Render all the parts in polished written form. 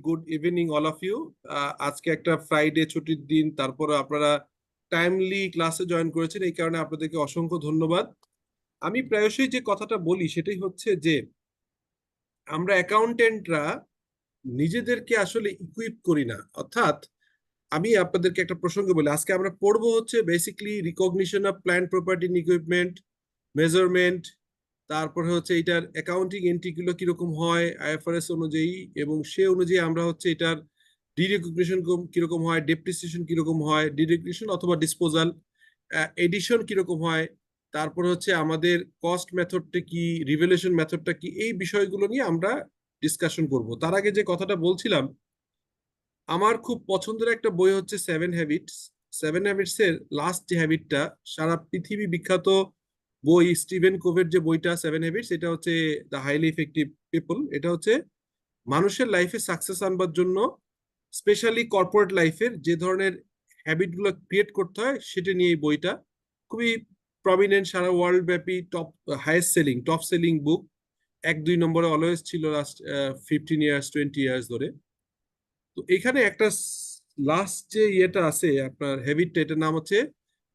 Good evening all of you. আজকে একটা Friday ছুটির দিন, তারপরে আপনারা টাইমলি ক্লাসে জয়েন করেছেন, এই কারণে আপনাদেরকে অসংখ্য ধন্যবাদ। আমি প্রায়শই যে কথাটা বলি সেটাই হচ্ছে যে আমরা অ্যাকাউন্টেন্টরা নিজেদেরকে আসলে ইকুইপ করি না। অর্থাৎ আমি আপনাদেরকে একটা প্রসঙ্গে বলি, আজকে আমরা পড়বো হচ্ছে basically recognition of plant property equipment, measurement, তারপরে হচ্ছে এটার অ্যাকাউন্টিং এন্ট্রি গুলো কিরকম হয় আইএফআরএস অনুযায়ী, এবং সে অনুযায়ী আমরা হচ্ছে এটার ডিরেকগনিশন কিরকম হয়, ডেপ্রিসিয়েশন কিরকম হয়, ডিরেকগনিশন অথবা ডিসপোজাল, এডিশন কিরকম হয়, তারপরে হচ্ছে আমাদের কস্ট মেথডটা কি, রিভ্যালুয়েশন মেথডটা কি, এই বিষয়গুলো নিয়ে আমরা ডিসকাশন করব। তার আগে যে কথাটা বলছিলাম, আমার খুব পছন্দের একটা বই হচ্ছে সেভেন হ্যাবিটস। সেভেন হ্যাবিটস এর লাস্ট যে হ্যাবিটটা, সারা পৃথিবী বিখ্যাত বই, স্টিভেন কোভের যে বইটা সেভেন হ্যাবিটস, এটা হচ্ছে দ্য হাইলি ইফেক্টিভ পিপল। এটা হচ্ছে মানুষের লাইফে সাকসেস আনবার জন্য, স্পেশালি কর্পোরেট লাইফের যে ধরনের হ্যাবিট গুলো ক্রিয়েট করতে হয় সেটা নিয়ে এই বইটা। খুবই প্রমিনেন্ট, সারা ওয়ার্ল্ড ব্যাপী top highest selling, top selling book. এক দুই নম্বরে অলওয়েজ ছিল লাস্ট 15 ইয়ার্স 20 ইয়ার্স ধরে। তো এখানে একটা লাস্ট যে ইয়েটা আছে আপনার হ্যাবিটটা, এটার নাম হচ্ছে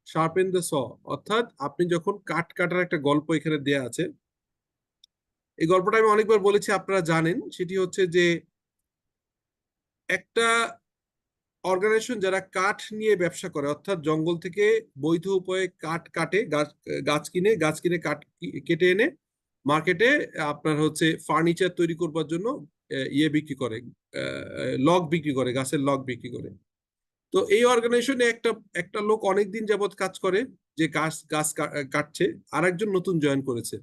শার্পেন দ্য স। অর্থাৎ আপনি যখন কাট কাটার একটা গল্প এখানে দেয়া আছে, এই গল্পটা আমি অনেকবার বলেছি, আপনারা জানেন। সেটি হচ্ছে যে একটা অর্গানাইজেশন যারা কাঠ নিয়ে ব্যবসা করে, অর্থাৎ জঙ্গল থেকে বৈধ উপায়ে কাঠ কাটে, গাছ কিনে কাঠ কেটে এনে মার্কেটে আপনার হচ্ছে ফার্নিচার তৈরি করবার জন্য ইয়ে বিক্রি করে, লগ বিক্রি করে, গাছের লগ বিক্রি করে। তো এই অর্গানাইজেশনে একটা একটা লোক অনেকদিন যাবত কাজ করে, যে গাছ গাছ কাটছে, আর একজন নতুন জয়েন করেছে।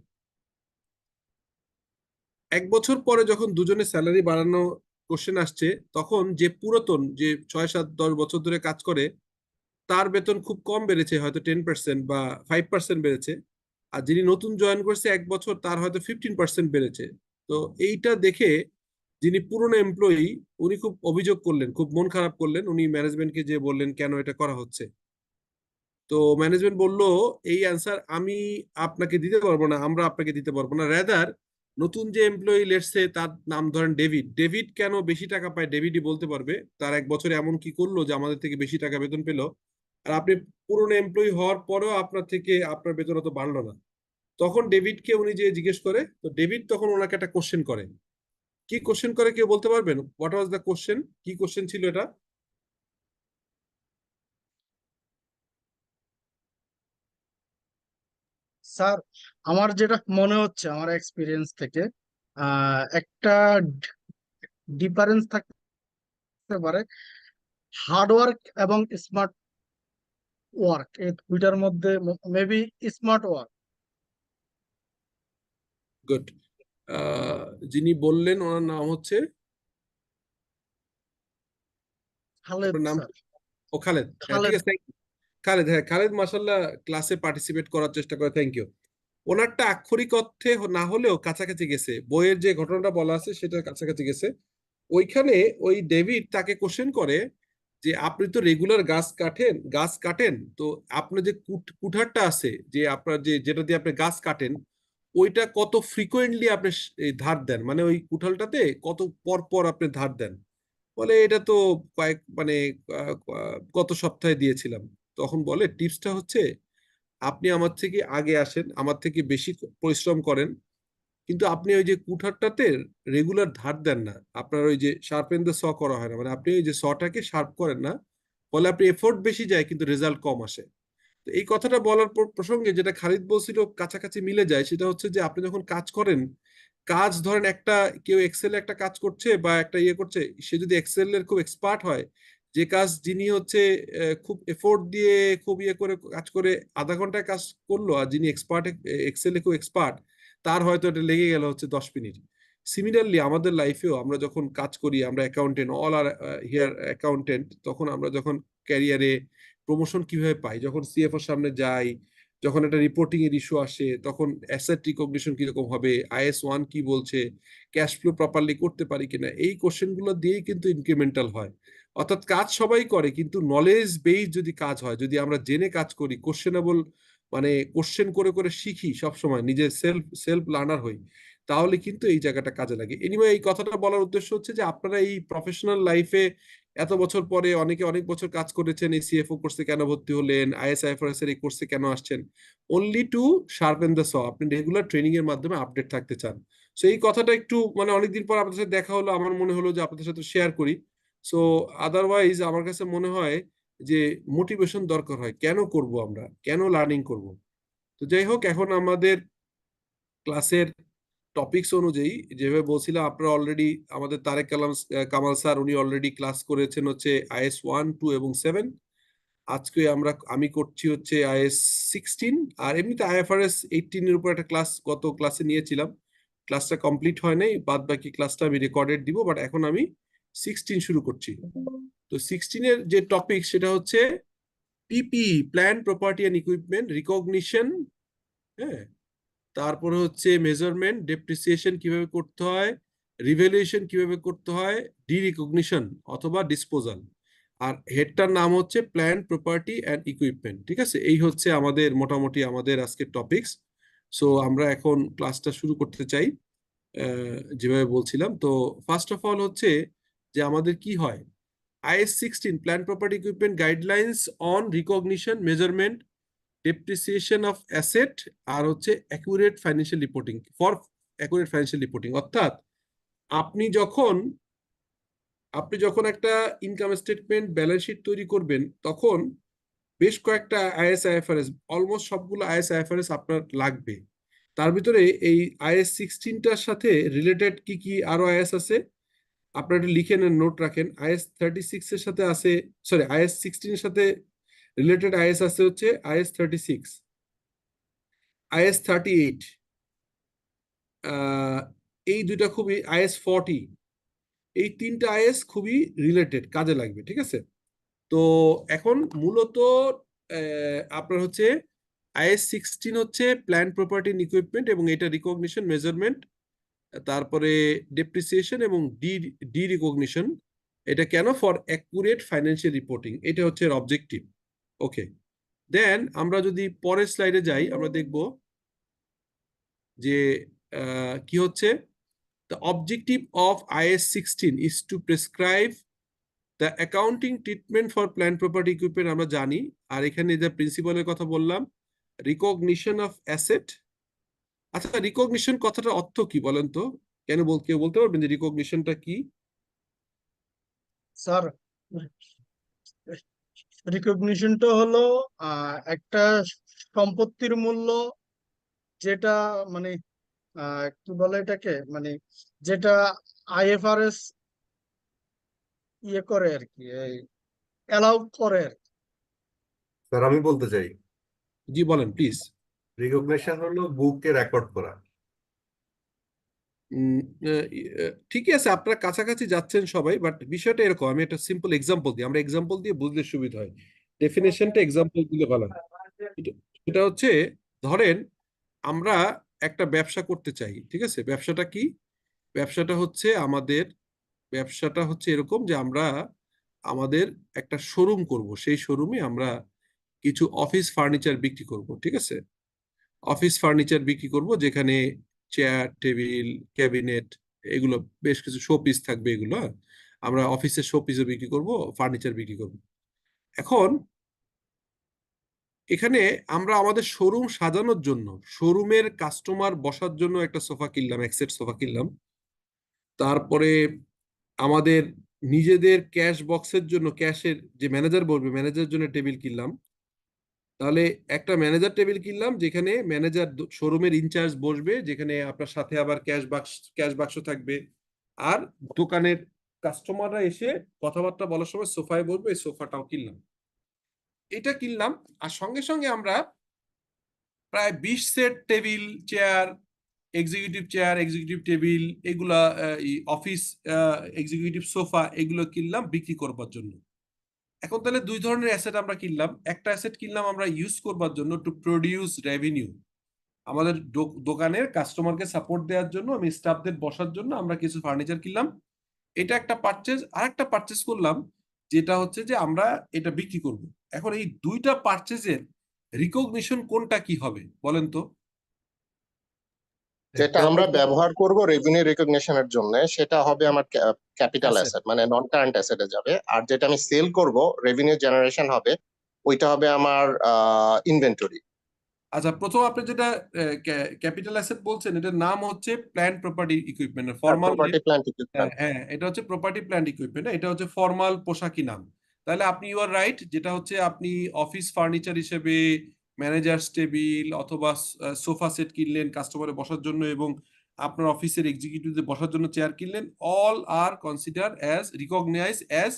এক বছর পরে যখন দুজনে স্যালারি বাড়ানো কোশ্চেন আসছে, তখন যে পুরাতন, যে 6 7 10 বছর ধরে কাজ করে, তার বেতন খুব কম বেড়েছে, হয়তো 10% বা 5% বেড়েছে। আর যিনি নতুন জয়েন করছে এক বছর, তার হয়তো 15% বেড়েছে। তো এইটা দেখে যিনি পুরনো এমপ্লয়ি, উনি খুব অভিযোগ করলেন, খুব মন খারাপ করলেন। উনি ম্যানেজমেন্টকে যে বললেন কেন এটা করা হচ্ছে। তো ম্যানেজমেন্ট বলল, এই অ্যান্সার আমি আপনাকে দিতে পারবো না, আমরা আপনাকে দিতে পারবো না। রেদার নতুন যে এমপ্লয়ি, লেটসে তার নাম ধরেন ডেভিড, ডেভিড কেন বেশি টাকা পায় ডেভিডই বলতে পারবে। তার এক বছরে এমন কি করলো যে আমাদের থেকে বেশি টাকা বেতন পেলো, আর আপনি পুরনো এমপ্লয়ি হওয়ার পরেও আপনার থেকে আপনার বেতন অত বাড়লো না। তখন ডেভিডকে উনি যে জিজ্ঞেস করে, তো ডেভিড তখন ওনাকে একটা কোশ্চেন করে। কি কোশ্চেন করে কেউ বলতে পারবেন? What was the question? কি কোশ্চেন ছিল এটা? স্যার, আমার যেটা মনে হচ্ছে আমার এক্সপিরিয়েন্স থেকে একটা ডিফারেন্স থাকতে পারে হার্ড ওয়ার্ক এবং স্মার্ট ওয়ার্ক, এই দুইটার মধ্যে। Maybe smart work. গুড। যিনি বললেন ওনার নাম হচ্ছে, খালেদ আপনার নাম? স্যার। ও খালেদ, হ্যাঁ ঠিক খালেদ। আছে। খালেদ, হ্যাঁ খালেদ মাসাল্লাহ ক্লাসে পার্টিসিপেট করার চেষ্টা করে, থ্যাংক ইউ। ওনারটা আক্ষরিক অর্থে না হলেও কাছাকাছি গেছে, বইয়ের যে ঘটনাটা বলা আছে সেটার কাছাকাছি গেছে। ওইখানে ওই ডেভিড তাকে কোশ্চেন করে যে আপনি তো রেগুলার গাছ কাটেন, তো আপনার যে কুঠারটা আছে, যে আপনার যেটা দিয়ে আপনি গাছ কাটেন, ওইটা কত ফ্রিকোয়েন্টলি আপনি ধার দেন, মানে ওই কুঠালটাতে কত পর পর আপনি ধার দেন। বলে এটা তো মানে গত সপ্তাহে দিয়েছিলাম। তখন বলে টিপসটা হচ্ছে, আপনি আমার থেকে আগে আসেন, আমার থেকে বেশি পরিশ্রম করেন, কিন্তু আপনি ওই যে কুঠারটাতে রেগুলার ধার দেন না, আপনার ওই যে শার্পেন দ্য স করা হয় না, মানে আপনি ওই যে সটাকে শার্প করেন না। ফলে আপনি এফোর্ট বেশি যায় কিন্তু রেজাল্ট কম আসে। তো এই কথাটা বলার প্রসঙ্গে যেটা খালিদ বলছিল কাছাকাছি মিলে যায়, সেটা হচ্ছে যে আপনি যখন কাজ করেন, কাজ ধরেন একটা, কেউ এক্সেলে একটা কাজ করছে বা একটা ইয়ে করছে, সে যদি এক্সেল এর খুব এক্সপার্ট হয়, যে কাজ যিনি হচ্ছে খুব এফোর্ট দিয়ে খুব ইয়ে করে কাজ করে আধা ঘন্টায় কাজ করলো, আর যিনি এক্সপার্ট এক্সেলে খুব এক্সপার্ট, তার হয়তো এটা লেগে গেল হচ্ছে 10 মিনিট। সিমিলারলি আমাদের লাইফেও আমরা যখন কাজ করি, আমরা accountant, all R here accountant, তখন আমরা যখন ক্যারিয়ারে প্রমোশন কিভাবে পাই, যখন সিএফওর সামনে যাই, যখন একটা রিপোর্টিং এর ইস্যু আসে, তখন অ্যাসেট রিকগনিশন কিরকম হবে, IS 1 কি বলছে, ক্যাশ ফ্লো প্রপারলি করতে পারি কিনা, এই কোশ্চেন গুলো দিয়েই কিন্তু ইনক্রিমেন্টাল হয়। অর্থাৎ কাজ সবাই করে, কিন্তু নলেজ বেস যদি কাজ হয়, যদি আমরা জেনে কাজ করি, কোশ্চেনেবল, মানে কোশ্চেন করে করে শিখি, সব সময় নিজে সেলফ সেলফ লার্নার হই, তাহলে কিন্তু এই জায়গাটা কাজে লাগে। এনিওয়ে এই কথাটা বলার উদ্দেশ্য হচ্ছে যে আপনারা এই প্রফেশনাল লাইফে এত বছর পরে অনেকে অনেক বছর কাজ করেছেন, এই সিএফও কোর্সে কেন ভর্তি হলেন, আইএসআইএফআরএস এর এই কোর্সে কেন আসছেন, অনলি টু শার্পেন দ্য স, আপনি রেগুলার ট্রেনিং এর মাধ্যমে আপডেট থাকতে চান। সো এই কথাটা একটু মানে অনেকদিন পর আপনাদের সাথে দেখা হলো, আমার মনে হলো যে আপনাদের সাথে শেয়ার করি। সো আদারওয়াইজ আমার কাছে মনে হয় যে মোটিভেশন দরকার হয়, কেন করব আমরা, কেন লার্নিং করব। তো যাই হোক, এখন আমাদের ক্লাসের টপিকস অনুযায়ী যেভাবে বলছিলাম, আপনারা অলরেডি আমাদের তারেক কামাল স্যার উনি অলরেডি ক্লাস করেছেন হচ্ছে আইএস 1, 2 এবং 7। আজকে আমি করছি হচ্ছে আইএস 16। আর এমনিতে আইএফআরএস 18 এর উপর একটা ক্লাস গত ক্লাসে নিয়েছিলাম, ক্লাসটা কমপ্লিট হয় নাই, বাদ বাকি ক্লাসটা আমি রেকর্ডেড দিব, বাট এখন আমি 16 শুরু করছি। তো 16 এর যে টপিক সেটা হচ্ছে PP, plan property and equipment recognition. হ্যাঁ, তারপরে হচ্ছে মেজারমেন্ট, ডেপ্রিসিয়েশন কিভাবে করতে হয়, রিভ্যালুয়েশন কিভাবে করতে হয়, ডি রিকগনিশন অথবা ডিসপোজাল। আর হেডটার নাম হচ্ছে প্ল্যান প্রপার্টি অ্যান্ড ইকুইপমেন্ট। ঠিক আছে, এই হচ্ছে আমাদের মোটামুটি আমাদের আজকের টপিকস। সো আমরা এখন ক্লাসটা শুরু করতে চাই যেভাবে বলছিলাম। তো ফার্স্ট অফ অল হচ্ছে যে আমাদের কি হয়, IS 16 plan property equipment guidelines on recognition, measurement, depreciation of asset, আর হচ্ছে accurate financial reporting for accurate financial reporting. অর্থাৎ আপনি যখন আপনি যখন একটা ইনকাম স্টেটমেন্ট ব্যালেন্স শিট তৈরি করবেন, তখন বেশ কয়েকটা আইএসআইএফআরএস, অলমোস্ট সবগুলো আইএসআইএফআরএস আপনার লাগবে। তার ভিতরে এই আইএস 16টার সাথে রিলেটেড কি কি আরো আইএস আছে, আপনারা একটু লিখে নেন, নোট রাখেন। আইএস 36 এর সাথে আছে, সরি আইএস 16 এর সাথে রিলেটেড আইএস আছে হচ্ছে আইএস 36, আইএস 38, এই দুইটা খুবই, আইএস 40, এই তিনটা আইএস খুবই রিলেটেড, কাজে লাগবে। ঠিক আছে, তো এখন মূলত আপনার হচ্ছে আইএস 16 হচ্ছে প্ল্যান প্রপার্টি এন্ড ইকুইপমেন্ট, এবং এটা রিকগনিশন, মেজারমেন্ট, তারপরে ডেপ্রিসিয়েশন এবং ডি ডি রিকগনিশন। এটা কেন? ফর অ্যাকুরেট ফাইন্যান্সিয়াল রিপোর্টিং, এটা হচ্ছে এর অবজেক্টিভ। ওকে, দেন আমরা যদি পরের স্লাইডে যাই, আমরা দেখব যে কি হচ্ছে। The objective of IS 16 is to prescribe the accounting treatment for plant property equipment, আমরা জানি। আর এখানে যে প্রিন্সিপালের কথা বললাম, রিকগনিশন অফ অ্যাসেট। আচ্ছা, রিকগনিশন কথাটা অর্থ কি বলেন তো? কেউ বলতে পারবেন যে রিকগনিশনটা কি? স্যার, রিকগনিশনটা হলো একটা সম্পত্তির মূল্য, যেটা মানে কি বলে এটাকে, মানে যেটা আইএফআরএস ইয়ে করে আর কি, অ্যালাউ করে আর কি। স্যার আমি বলতে চাই, জি বলেন প্লিজ। রিকগনিশন হলো বুকে রেকর্ড করা। উম, আহ, ঠিকই আছে, আপনারা কাছাকাছি যাচ্ছেন সবাই, বাট বিষয়টা এরকম, আমি একটা সিম্পল এক্সাম্পল দিই, আমরা এক্সাম্পল দিয়ে বুঝলে সুবিধা হয়, ডেফিনেশনটা এক্সাম্পল দিলে ভালো হয়। এটা হচ্ছে, ধরেন আমরা একটা ব্যবসা করতে চাই। ঠিক আছে, ব্যবসাটা কি? ব্যবসাটা হচ্ছে এরকম যে আমরা আমাদের একটা শোরুম করব, সেই শোরুমে আমরা কিছু অফিস ফার্নিচার বিক্রি করব। ঠিক আছে, অফিস ফার্নিচার বিক্রি করব, যেখানে চেয়ার, টেবিল, ক্যাবিনেট, এগুলো বেশ কিছু শোপিস থাকবে, এগুলো আমরা অফিসের শোপিসও বিক্রি করব, ফার্নিচার বিক্রি করব। এখন এখানে আমরা আমাদের শোরুম সাজানোর জন্য, শোরুমের কাস্টমার বসার জন্য একটা সোফা কিনলাম, এক সেট সোফা কিনলাম। তারপরে আমাদের নিজেদের ক্যাশ বক্সের জন্য, ক্যাশের যে ম্যানেজার বসবে, ম্যানেজারের জন্য টেবিল কিনলাম। তাহলে একটা ম্যানেজার টেবিল কিনলাম, যেখানে ম্যানেজার শোরুমের ইনচার্জ বসবে, যেখানে আপনার সাথে আবার ক্যাশ বাক্স থাকবে। আর দোকানের কাস্টমাররা এসে কথাবার্তা বলার সময় সোফায় বসবে, এই সোফাটাও কিনলাম, এটা কিনলাম। আর সঙ্গে সঙ্গে আমরা প্রায় 20 set table, chair, executive table, এগুলা অফিস এক্সিকিউটিভ সোফা, এগুলো কিনলাম বিক্রি করবার জন্য। এখন তাহলে দুই ধরনের অ্যাসেট আমরা কিনলাম। একটা অ্যাসেট কিনলাম আমরা ইউজ করবার জন্য, টু প্রডিউস রেভিনিউ, আমাদের দোকানের কাস্টমারকে সাপোর্ট দেওয়ার জন্য, আমি স্টাফদের বসার জন্য আমরা কিছু ফার্নিচার কিনলাম, এটা একটা পারচেজ। আর একটা পারচেজ করলাম, যেটা হচ্ছে যে আমরা এটা বিক্রি করব। এখন এই দুইটা পারচেজের রিকগনিশন কোনটা কি হবে বলেন তো? যেটা আমরা ব্যবহার করব রেভিনিউ রিকগনিশনের জন্য, সেটা হবে আমার ক্যাপিটাল Asset. অ্যাসেট, মানে নন কারেন্ট অ্যাসেটে যাবে। আর যেটা আমি সেল করব, রেভিনিউ জেনারেশন হবে, ওইটা হবে আমার ইনভেন্টরি। আচ্ছা, প্রথম আপনি যেটা ক্যাপিটাল অ্যাসেট বলছেন, এটার নাম হচ্ছে plant property equipment, formal property plant equipment. হ্যাঁ, এটা হচ্ছে প্রপার্টি প্ল্যান্ট ইকুইপমেন্ট, এটা হচ্ছে ফর্মাল পোশাকি নাম। তাহলে আপনি ইউ আর রাইট, যেটা হচ্ছে আপনি অফিস ফার্নিচার হিসেবে ম্যানেজার্স টেবিল অথবা সোফা সেট কিনলেন কাস্টমারে বসার জন্য, এবং আপনার অফিসের এক্সিকিউটিভদের বসার জন্য চেয়ার কিনলেন, all are consider as recognise as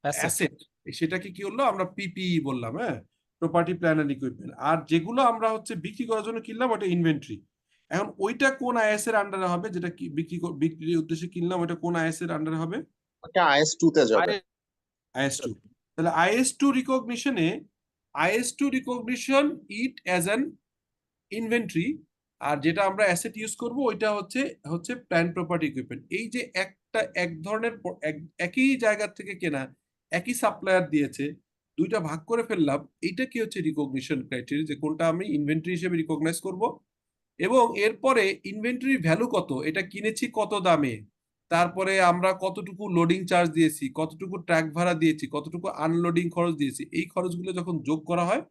asset. সেটাকে কি হলো, আমরা পিপিই বললাম, হ্যাঁ, প্রপার্টি প্ল্যান্ট এন্ড ইকুইপমেন্ট। আর যেগুলো আমরা হচ্ছে বিক্রি করার জন্য কিনলাম ওটা ইনভেন্টরি। এখন ওইটা কোন আইএস এর আন্ডারে হবে, যেটা কি বিক্রির উদ্দেশ্যে কিনলাম, ওটা কোন আইএস এর আন্ডারে হবে? ওটা IS2 তে যাবে। IS2। তাহলে IS2 রিকগনিশনে, IS2 recognition it as an inventory, আর যেটা আমরা অ্যাসেট ইউজ করব ওইটা হচ্ছে প্ল্যান্ট প্রপার্টি ইকুইপমেন্ট। এই যে এক ধরনের একই জায়গা থেকে কেনা, একই সাপ্লায়ার দিয়েছে, দুইটা ভাগ করে ফেললাম, এইটা কি হচ্ছে রিকগনিশন ক্রাইটেরিয়া, যে কোনটা আমি ইনভেন্টরি হিসেবে রিকগনাইজ করব। এবং এরপরে ইনভেন্টরি ভ্যালু কত, এটা কিনেছি কত দামে, তারপরে আমরা কতটুকু লোডিং চার্জ দিয়েছি, কতটুকু ট্রাক ভাড়া দিয়েছি, কতটুকু আনলোডিং খরচ দিয়েছি, এই খরচগুলো যখন যোগ করা হয়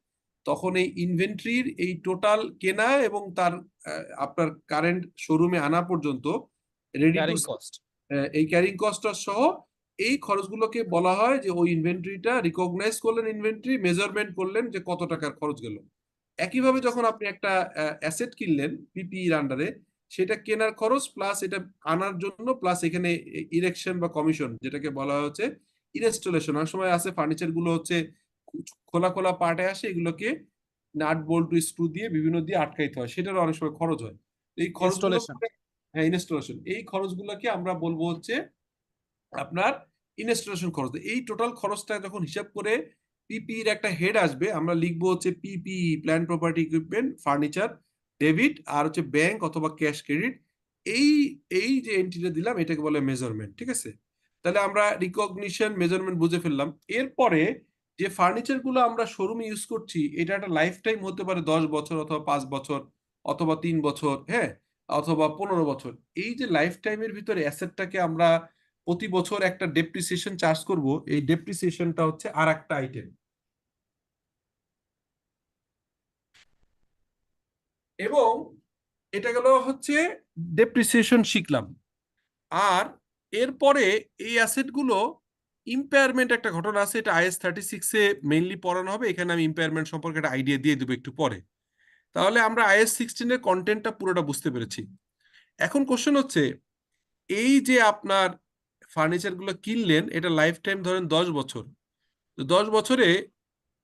তখন এই ইনভেন্টরির এই টোটাল কেনা এবং তার আপনার কারেন্ট শোরুমে আনা পর্যন্ত রেডি টু কস্ট, এই ক্যারিং কস্ট সহ এই খরচগুলোকে বলা হয় যে ওই ইনভেন্টরিটা রিকগনাইজ করলেন, ইনভেন্টরি মেজারমেন্ট করলেন যে কত টাকার খরচ গেল। একইভাবে যখন আপনি একটা অ্যাসেট কিনলেন পিপিইর আন্ডারে, সেটা কেনার খরচ প্লাস এটা আনার জন্য প্লাস এখানে ইরেকশন বা কমিশন, যেটাকে বলা হচ্ছে ইনস্টলেশন। অনেক সময় আছে ফার্নিচার গুলো হচ্ছে খোলা খোলা পার্টে আসে, এগুলোকে নাট বোল্ট স্ক্রু দিয়ে বিভিন্ন দিয়ে আটকাইতে হয়, সেটারও অনেক সময় খরচ হয়। এই খরচগুলো, হ্যাঁ, ইনস্টলেশন, এই খরচগুলোকে আমরা বলবো হচ্ছে আপনার ইনস্টলেশন খরচ। এই টোটাল খরচটা যখন হিসাব করে পিপির একটা হেড আসবে, আমরা লিখবো হচ্ছে PPE plant property equipment furniture debit, আর হচ্ছে ব্যাংক অথবা ক্যাশ ক্রেডিট। এই এই যে এন্ট্রিটা দিলাম এটাকে বলে মেজারমেন্ট, ঠিক আছে? তাহলে আমরা রিকগনিশন মেজারমেন্ট বুঝে ফেললাম। এরপরে যে ফার্নিচার গুলো আমরা শোরুমে ইউজ করছি, এটা একটা লাইফ টাইম হতে পারে 10 বছর অথবা 5 বছর অথবা 3 বছর, হ্যাঁ, অথবা 15 বছর। এই যে লাইফ টাইমের ভিতরে অ্যাসেটটাকে আমরা প্রতি বছর একটা ডেপ্রিসিয়েশন চার্জ করব, এই ডেপ্রিসিয়েশনটা হচ্ছে আর একটা আইটেম। এবং এটা গেল হচ্ছে ডেপ্রিসিয়েশন শিখলাম। আর এরপরে এই অ্যাসেট গুলো ইম্পায়ারমেন্ট একটা ঘটনা আছে, এটা IS36 মেইনলি পড়ানো হবে, এখানে আমি ইম্পায়ারমেন্ট সম্পর্কে একটা আইডিয়া দিয়ে দেবো একটু পরে। তাহলে আমরা IS16 এর কন্টেন্টটা পুরোটা বুঝতে পেরেছি। এখন কোশ্চেন হচ্ছে, এই যে আপনার ফার্নিচার গুলো কিনলেন, এটা লাইফ টাইম ধরেন 10 বছর, তো 10 বছরে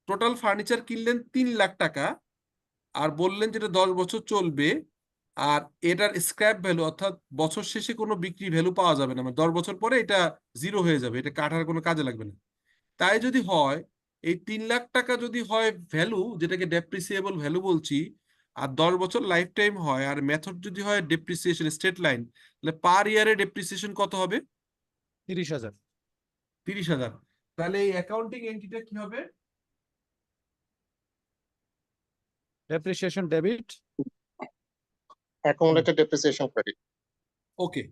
টোটাল ফার্নিচার কিনলেন 3 লাখ টাকা, আর বললেন যেটা 10 বছর চলবে, আর এটার স্ক্র্যাপ ভ্যালু অর্থাৎ বছর শেষে কোনো বিক্রি ভ্যালু পাওয়া যাবে না, মানে 10 বছর পরে এটা জিরো হয়ে যাবে, এটা কাটার কোনো কাজে লাগবে না। তাই যদি হয়, এই 3 লাখ টাকা যদি হয় ভ্যালু, যেটাকে ডেপ্রিসিয়েবল ভ্যালু বলছি, আর 10 বছর লাইফ টাইম হয়, আর মেথড যদি হয় ডেপ্রিসিয়েশন স্ট্রেট লাইন, তাহলে পার ইয়ারে ডেপ্রিসিয়েশন কত হবে? 30,000। 30,000। তাহলে এই অ্যাকাউন্টিং এন্ট্রিটা কি হবে? Depreciation debit, accumulated depreciation credit. Okay,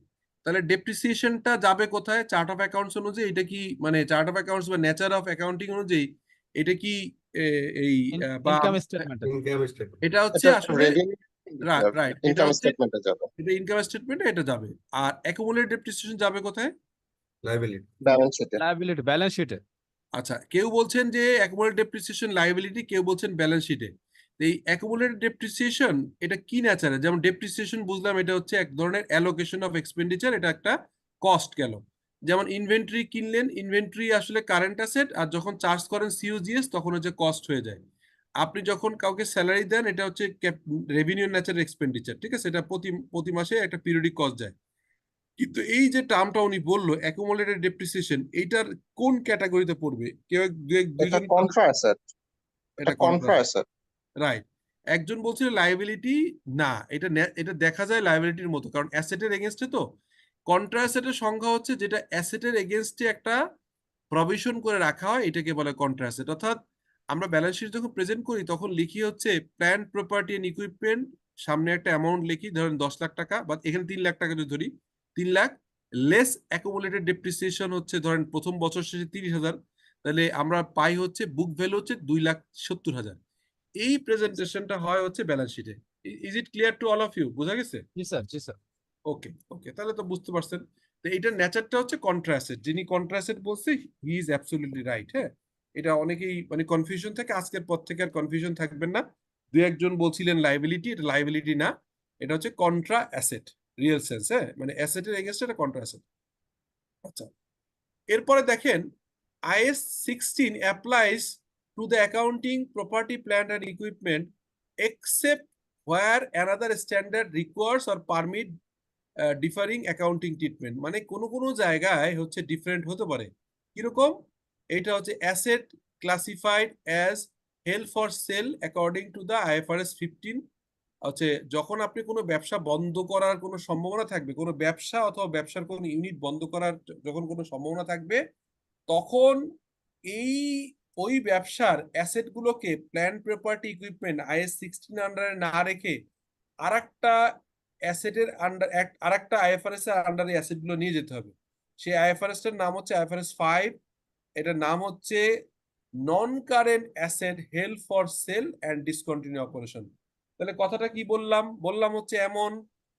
তাহলে ডেপ্রিসিয়েশনটা যাবে কোথায়? চার্ট অফ অ্যাকাউন্টস অনুযায়ী এটা কি, মানে চার্ট অফ অ্যাকাউন্টস বা নেচার অফ অ্যাকাউন্টিং অনুযায়ী এটা কি এই বা ইনকাম স্টেটমেন্ট। Income statement. এটা হচ্ছে এটা আসলে রেভিনিউ রাইট, এটা ইনকাম হচ্ছে স্টেটমেন্টে যাবে, এটা ইনকাম স্টেটমেন্টে এটা যাবে। আর অ্যাকুমুলেটেড ডেপ্রিসিয়েশন যাবে কোথায়? লাইবিলিটি। ব্যালেন্স শিটে। লায়াবিলিটি, ব্যালেন্স শিটে। আচ্ছা, কেউ বলছেন যে অ্যাকুমুলেটেড ডেপ্রিসিয়েশন লায়াবিলিটি, কেউ বলছেন ব্যালেন্স শিটে। এই অ্যাকুমুলেটেড ডেপ্রিসিয়েশন এটা কি নেচারে? যেমন ডেপ্রিসিয়েশন বুঝলাম এটা হচ্ছে এক ধরনের অ্যালোকেশন অফ এক্সপেন্ডিচার, এটা একটা কস্ট গেল। যেমন ইনভেন্টরি কিনলেন, ইনভেন্টরি আসলে কারেন্ট অ্যাসেট, আর যখন চার্জ করেন সিওজিএস তখন হচ্ছে কস্ট হয়ে যায়। আপনি যখন কাউকে স্যালারি দেন, এটা হচ্ছে রেভিনিউ ন্যাচারাল এক্সপেন্ডিচার, ঠিক আছে? এটা প্রতি মাসে একটা পিরিয়ডিক কস্ট যায়। কিন্তু এই যে টার্মটা উনি বললো অ্যাকুমুলেটেড ডেপ্রিসিয়েশন, এইটার কোন ক্যাটাগরিতে পড়বে? কেউ এটা দুইজন কন্ট্রা অ্যাসেট, এটা এটা কন্ট্রা অ্যাসেট। রাইট। একজন বলছিল লায়াবিলিটি না, এটা দেখা যায় লায়াবিলিটির মতো, কারণ অ্যাসেটের এগেনস্টে তো। কন্ট্রা অ্যাসেটের সংখ্যা হচ্ছে যেটা অ্যাসেটের এগেনস্টে একটা প্রভিশন করে রাখা হয়, এটাকে বলে কন্ট্রা অ্যাসেট। অর্থাৎ আমরা ব্যালেন্স শিট যখন প্রেজেন্ট করি তখন লিখি হচ্ছে প্ল্যান্ট প্রপার্টি এন্ড ইকুইপমেন্ট সামনে একটা অ্যামাউন্ট লিখি, ধরেন 10 লাখ টাকা, বা এখানে 3 লাখ টাকা যদি ধরি, 3 লাখ লেস অ্যাকুমুলেটেড ডেপ্রিসিয়েশন হচ্ছে ধরেন প্রথম বছর শেষে 30,000, তাহলে আমরা পাই হচ্ছে বুক ভ্যালু হচ্ছে 2,70,000। এই প্রেজেন্টেশনটা হয় হচ্ছে ব্যালেন্স শিটে। Is it clear to all of you? বোঝা গেছে? জি স্যার, জি স্যার। ওকে ওকে, তাহলে তো বুঝতে পারছেন। তো এটার নেচারটা হচ্ছে কন্ট্রাস্টেড, যিনি কন্ট্রাস্টেড বলছে হি ইজ অ্যাবসলিউটলি রাইট। হ্যাঁ, এটা অনেকেই মানে কনফিউশন থাকে, আজকের পর থেকে আর কনফিউশন থাকবেন না। দু একজন বলছিলেন লাইবিলিটি, এটা লাইবিলিটি না, এটা হচ্ছে কন্ট্রা অ্যাসেট, রিয়েল সেন্স। হ্যাঁ, মানে অ্যাসেটের এগেনস্ট এটা কন্ট্রা অ্যাসেট। আচ্ছা, এরপরে দেখেন IAS 16 applies to the accounting property plant and equipment except where another standard requires or permit differing accounting treatment. মানে কোনো কোনো জায়গায় হচ্ছে ডিফারেন্ট হতে পারে। কিরকম? এটা হচ্ছে asset classified as held for sale according to the IFRS 15। হচ্ছে যখন আপনি কোনো ব্যবসা বন্ধ করার কোনো সম্ভাবনা থাকবে, কোনো ব্যবসা অথবা ব্যবসার কোনো ইউনিট বন্ধ করার যখন কোনো সম্ভাবনা থাকবে, তখন এই ওই ব্যবসার অ্যাসেট গুলোকে প্ল্যান্ট প্রপার্টি ইকুইপমেন্ট IAS 16 আন্ডারে না রেখে আরেকটা অ্যাসেটের আন্ডার আরেকটা IFRS এর আন্ডারে অ্যাসেট গুলো নিয়ে যেতে হবে। সেই IFRS টার নাম হচ্ছে IFRS 5। এটার নাম হচ্ছে নন current asset held for sale and discontinue operation. তাহলে কথাটা কি বললাম? বললাম হচ্ছে এমন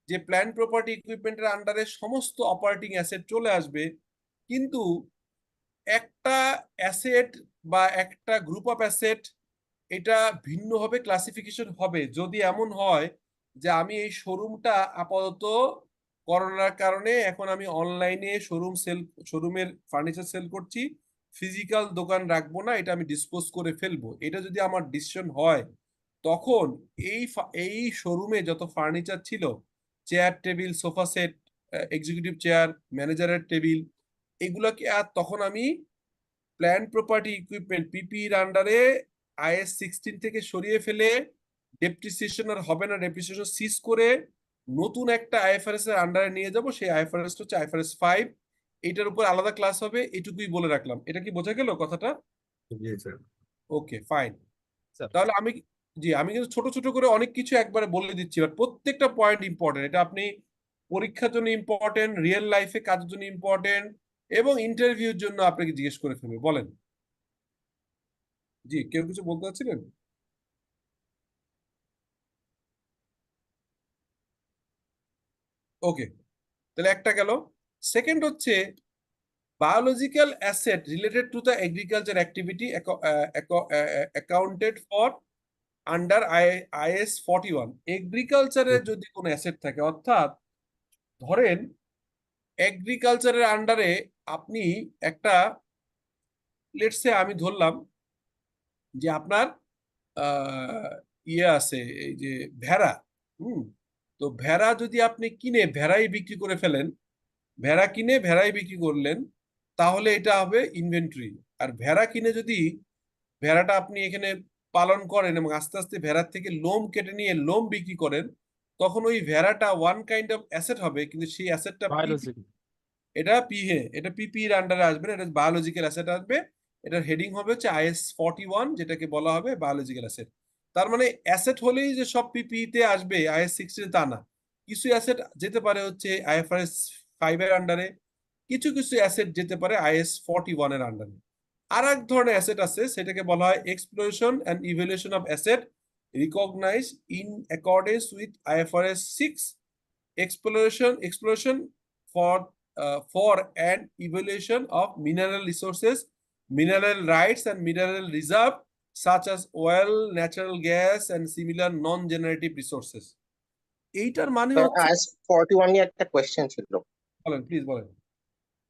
যে প্ল্যান্ট প্রপার্টি ইকুইপমেন্টের আন্ডারে সমস্ত অপারেটিং অ্যাসেট চলে আসবে, কিন্তু একটা অ্যাসেট বা একটা গ্রুপ অফ অ্যাসেট এটা ভিন্নভাবে ক্লাসিফিকেশন হবে যদি এমন হয় যে আমি এই শোরুমটা আপাতত করোনার কারণে এখন আমি অনলাইনে শোরুমের ফার্নিচার সেল করছি, ফিজিক্যাল দোকান রাখবো না, এটা আমি ডিসপোজ করে ফেলবো, এটা যদি আমার ডিসিশন হয়, তখন এই শোরুমে যত ফার্নিচার ছিল, chair table sofa set, executive chair, ম্যানেজারের টেবিল, এগুলোকে আর তখন আমি প্ল্যান্ট প্রপার্টি ইকুইপমেন্ট পিপির আন্ডারে IAS 16 থেকে সরিয়ে ফেলে ডেপ্রিসিয়েশন আর হবে না, ডেপ্রিসিয়েশন সিজ করে নতুন একটা IFRS এর আন্ডারে নিয়ে যাব। সেই IFRS হচ্ছে IFRS 5। এটার উপর আলাদা ক্লাস হবে, এটুকুই বলে রাখলাম। এটা কি বোঝা গেল কথাটা? জি স্যার। Okay fine. স্যার। তাহলে আমি কিন্তু ছোট ছোট করে অনেক কিছু একবারে বলে দিচ্ছি, বাট প্রত্যেকটা পয়েন্ট ইম্পর্টেন্ট। এটা আপনি পরীক্ষার জন্য ইম্পর্টেন্ট, রিয়েল লাইফে কাজের জন্য ইম্পর্টেন্ট, এবং ইন্টারভিউর জন্য আপনাকে জিজ্ঞেস করে ফেলবে। বলেন। জি, কেউ কিছু বলতে চাচ্ছিলেন? ওকে, তাহলে একটা গেল। সেকেন্ড হচ্ছে biological asset related to the agriculture activity accounted for under IAS 41। এগ্রিকালচারের যদি কোনো অ্যাসেট থাকে, অর্থাৎ ধরেন এগ্রিকালচারের আন্ডারে আপনি একটা, লেটস সে আমি ধরলাম যে আপনার ইয়ে আছে, এই যে ভেড়া। হুম, তো ভেড়া যদি আপনি কিনে ভেড়াই বিক্রি করে ফেলেন, ভেড়া কিনে ভেড়াই বিক্রি করলেন, তাহলে এটা হবে ইনভেন্টরি। আর ভেড়া কিনে যদি ভেড়াটা আপনি এখানে পালন করেন এবং আস্তে আস্তে ভেড়ার থেকে লোম কেটে নিয়ে লোম বিক্রি করেন, তখন ওই ভেড়াটা ওয়ান কাইন্ড অফ অ্যাসেট হবে, কিন্তু সেই অ্যাসেটটা বায়োলজিক্যাল। এটা পিপি এর আন্ডারে আসবে না, এটা বায়োলজিক্যাল অ্যাসেট আসবে। এটার হেডিং হবে হচ্ছে IAS 41, যেটাকে বলা হবে বায়োলজিক্যাল অ্যাসেট। তার মানে অ্যাসেট হলেই যে সব পিপি তে আসবে IAS 16 তা না। কিছু অ্যাসেট যেতে পারে হচ্ছে IFRS 5 এর আন্ডারে, কিছু কিছু অ্যাসেট যেতে পারে IAS 41 এর আন্ডারে। আর এক ধরনের অ্যাসেট আছে, সেটাকে বলা হয় exploration and evaluation of asset recognise in accordance with IFRS 6। exploration for an evaluation of mineral resources, mineral rights and mineral reserve such as oil, natural gas and similar non-generative resources. এইটার মানে হচ্ছে, IAS 41 নিয়ে একটা question ছিল। বলেন please বলেন।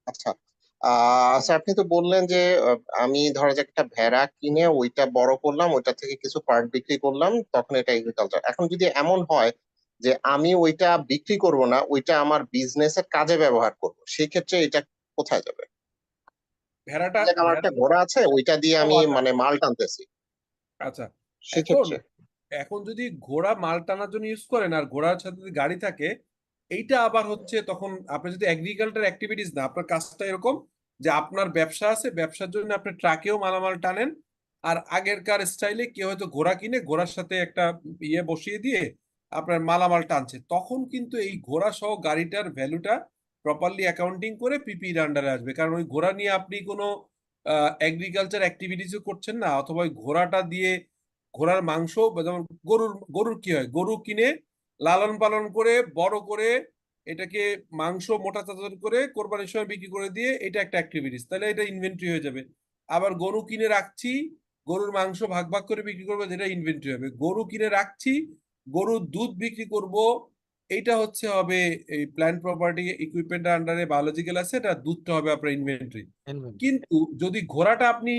আচ্ছা, sir আপনি তো বললেন যে আমি ধরো যে একটা ভেড়া কিনে ওইটা বড় করলাম, ওইটা থেকে কিছু পার্ট বিক্রি করলাম, তখন এটা এগ্রিকালচার। এখন যদি এমন হয় যে আমি ওইটা বিক্রি করব না, ওইটা আমার বিজনেসের কাজে ব্যবহার করব, সেই ক্ষেত্রে এটা কোথায় যাবে? ভেড়াটা আমার একটা ঘোড়া আছে, ওইটা দিয়ে আমি মানে মাল টানতেছি, আচ্ছা, এখন সেক্ষেত্রে এখন যদি ঘোড়া মাল টানার জন্য ইউজ করেন আর ঘোড়ার সাথে যদি গাড়ি থাকে, এইটা আবার হচ্ছে তখন আপনি যদি এগ্রিকালচার অ্যাক্টিভিটিস না, আপনার কাজটা এরকম যে আপনার ব্যবসা আছে, ব্যবসার জন্য আপনি ট্রাকেও মালামাল টানেন, আর আগেরকার স্টাইলে কেউ হয়তো ঘোড়া কিনে ঘোড়ার সাথে একটা ইয়ে বসিয়ে দিয়ে আপনার মালামাল টানছে, তখন কিন্তু এই ঘোড়া সহ গাড়িটার ভ্যালুটা প্রপারলি অ্যাকাউন্টিং করে পিপির আন্ডারে আসবে। কারণ ওই ঘোড়া নিয়ে আপনি কোনো এগ্রিকালচার অ্যাক্টিভিটিসও করছেন না, অথবা ওই ঘোড়াটা দিয়ে ঘোড়ার মাংস যেমন গরুর কি হয়, গরু কিনে লালন পালন করে বড় করে এটাকে মাংস মোটা তাজা করে কোরবানির সময় বিক্রি করে দিয়ে, এটা একটা অ্যাক্টিভিটিস, তাহলে এটা ইনভেন্টরি হয়ে যাবে। আবার গরু কিনে রাখছি, গরুর মাংস ভাগ ভাগ করে বিক্রি করবো, যেটা ইনভেন্টরি হবে। গরু কিনে রাখছি, গরুর দুধ বিক্রি করব, এইটা হচ্ছে হবে এই প্ল্যান্ট প্রপার্টি ইকুইপমেন্টের আন্ডারে বায়োলজিক্যাল অ্যাসেট, আর দুধটা হবে আপনার ইনভেন্টরি। Inventory. কিন্তু যদি ঘোড়াটা আপনি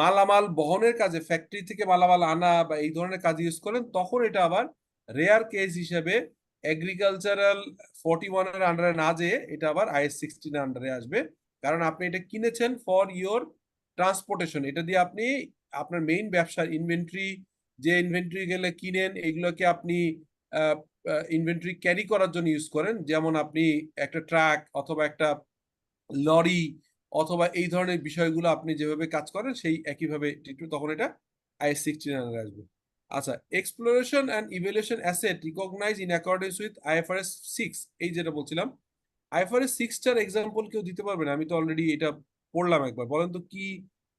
মালামাল বহনের কাজে, ফ্যাক্টরি থেকে মালামাল আনা বা এই ধরনের কাজে ইউজ করেন, তখন এটা আবার রেয়ার কেস হিসেবে এগ্রিকালচারাল 41 এর আন্ডারে না যেয়ে এটা আবার IS 16 এর আন্ডারে আসবে। কারণ আপনি এটা কিনেছেন ফর ইওর ট্রান্সপোর্টেশন, এটা দিয়ে আপনি আপনার মেইন ব্যবসার ইনভেন্টরি, যে ইনভেন্টরি গেলে কিনেন এগুলোকে আপনি ইনভেন্টরি ক্যারি করার জন্য ইউজ করেন, যেমন আপনি একটা ট্রাক অথবা একটা লরি অথবা এই ধরনের বিষয়গুলো আপনি যেভাবে কাজ করেন সেই একইভাবে তখন এটা IS 16 আন্ডারে আসবে। আচ্ছা, exploration and evaluation asset recognise in accordance with IFRS 6, এই যেটা বলছিলাম। IFRS 6 টার এক্সাম্পল কেউ দিতে পারবেন? আমি তো অলরেডি এটা পড়লাম একবার, বলেন তো কি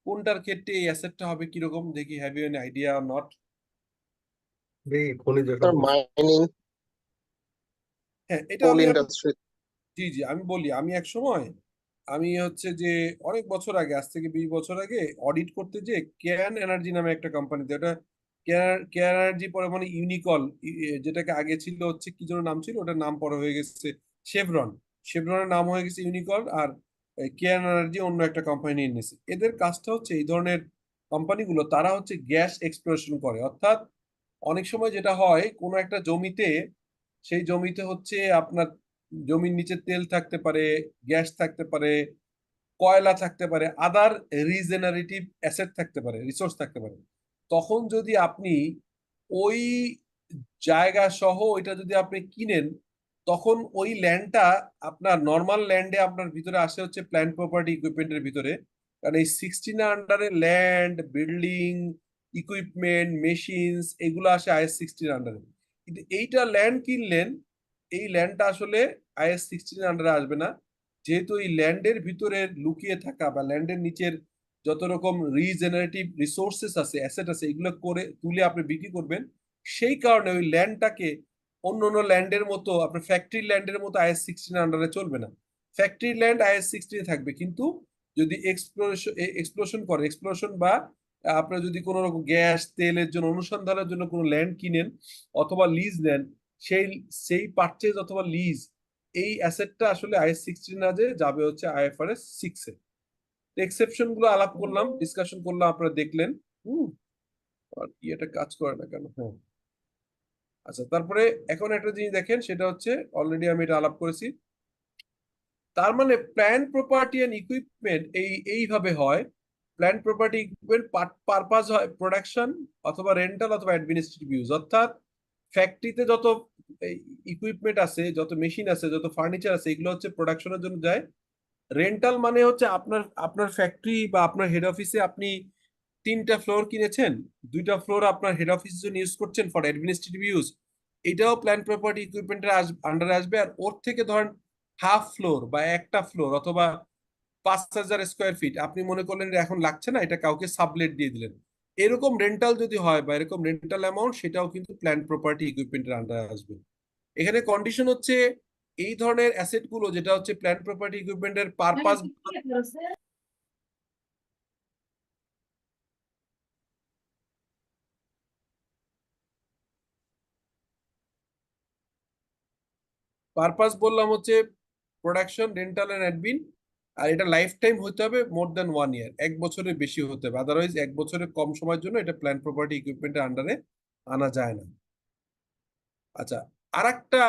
কোনটার ক্ষেত্রে এই অ্যাসেটটা হবে কিরকম, দেখি have you any idea or not? এই খনিজ স্যার মাইনিং, হ্যাঁ, এটা কোল আমি ইন্ডাস্ট্রি। জি জি আমি বলি, আমি এক সময় আমি হচ্ছে যে অনেক বছর আগে, আজ থেকে 20 বছর আগে অডিট করতে যে কেয়ান এনার্জি নামে একটা কোম্পানিতে, ওটা কেয়ার এনার্জি পরে মানে ইউনিকল, যেটাকে আগে ছিল হচ্ছে কি যেন নাম ছিল, ওটার নাম পরে হয়ে গেছে শেভরন, শেভরনের নাম হয়ে গেছে ইউনিকল, আর কেয়ার এনার্জি অন্য একটা কোম্পানি নিয়ে নিয়েছে। এদের কাজটা হচ্ছে এই ধরনের কোম্পানিগুলো, তারা হচ্ছে গ্যাস এক্সপ্লোরেশন করে। অর্থাৎ অনেক সময় যেটা হয়, কোনো একটা জমিতে, সেই জমিতে হচ্ছে আপনার জমির নিচে তেল থাকতে পারে, গ্যাস থাকতে পারে, কয়লা থাকতে পারে, আদার রিজেনারেটিভ অ্যাসেট থাকতে পারে, রিসোর্স থাকতে পারে। তখন যদি আপনি ওই জায়গা সহ ওইটা যদি আপনি কিনেন, তখন ওই ল্যান্ডটা আপনার নর্মাল ল্যান্ডে আপনার ভিতরে আসে হচ্ছে প্ল্যান্ট প্রপার্টি ইকুইপমেন্টের ভিতরে। কারণ এই 16 আন্ডারে ল্যান্ড, বিল্ডিং, ইকুইপমেন্ট, মেশিনস এগুলো আসে IS 16 আন্ডারে। কিন্তু এইটা ল্যান্ড কিনলেন, এই ল্যান্ডটা আসলে IS 16 আন্ডারে আসবে না, যেহেতু এই ল্যান্ডের ভিতরে লুকিয়ে থাকা বা ল্যান্ডের নিচের যত রকম রিজেনারেটিভ রিসোর্সেস আছে, অ্যাসেট আছে, এগুলো করে তুলে আপনি বিক্রি করবেন। সেই কারণে ওই ল্যান্ডটাকে অন্য অন্য ল্যান্ডের মতো, আপনার ফ্যাক্টরি ল্যান্ডের মতো IS 16 আন্ডারে চলবে না। ফ্যাক্টরি ল্যান্ড IS 16 থাকবে, কিন্তু যদি এক্সপ্লোরেশন বা আপনার যদি কোনো রকম গ্যাস তেলের জন্য অনুসন্ধানের জন্য কোনো ল্যান্ড কিনেন অথবা লিজ নেন, সেই সেই পারচেজ অথবা লিজ, এই অ্যাসেটটা আসলে IS 16 না যে যাবে হচ্ছে IFRS 6 এ। এক্সেপশন গুলো আলাপ করলাম, ডিসকাশন করলাম, আপনারা দেখলেন। আর এটা কাজ করে না কেন? হ্যাঁ, আচ্ছা, তারপরে এখন একটা জিনিস দেখেন, সেটা হচ্ছে অলরেডি আমি এটা আলাপ করেছি। তার মানে প্ল্যান্ট প্রপার্টি এন্ড ইকুইপমেন্ট এইভাবে হয়। প্ল্যান্ট প্রপার্টি ইকুইপমেন্ট পারপাস হয় প্রোডাকশন অথবা রেন্টাল অথবা অ্যাডমিনিস্ট্রেটিভ ইউজ। অর্থাৎ ফ্যাক্টরিতে যত ইকুইপমেন্ট আছে, যত মেশিন আছে, যত ফার্নিচার আছে, এগুলো হচ্ছে প্রোডাকশনের জন্য যায়। রেন্টাল মানে হচ্ছে আপনার আপনার ফ্যাক্টরি বা আপনার হেড অফিসে আপনি 3টা ফ্লোর কিনেছেন, 2টা ফ্লোর আপনার হেড অফিসের জন্য ইউজ করছেন ফর অ্যাডমিনিস্ট্রেটিভ ইউজ, এটাও প্ল্যান্ট প্রপার্টি ইকুইপমেন্টের আন্ডারে আসবে। আর ওর থেকে ধরেন হাফ ফ্লোর বা একটা ফ্লোর অথবা 5,000 স্কোয়ার ফিট আপনি মনে করলেন যে এখন লাগছে না, এটা কাউকে সাবলেট দিয়ে দিলেন, এরকম রেন্টাল যদি হয় বা এরকম রেন্টাল অ্যামাউন্ট, সেটাও কিন্তু প্ল্যান্ট প্রপার্টি ইকুইপমেন্টের আন্ডারে আসবে। এখানে কন্ডিশন হচ্ছে এই ধরনের অ্যাসেট গুলো, যেটা হচ্ছে প্ল্যান্ট প্রপার্টি ইকুইপমেন্টের পারপাস, পারপাস বললাম হচ্ছে প্রোডাকশন, রেন্টাল এন্ড অ্যাডমিন। আর এটা লাইফ টাইম হতে হবে মোর দ্যান 1 ইয়ার, 1 বছরের বেশি হতে হবে, আদারওয়াইজ 1 বছরের কম সময়ের জন্য এটা প্ল্যান্ট প্রপার্টি ইকুইপমেন্টের আন্ডারে আনা যায় না। আচ্ছা, আরেকটা,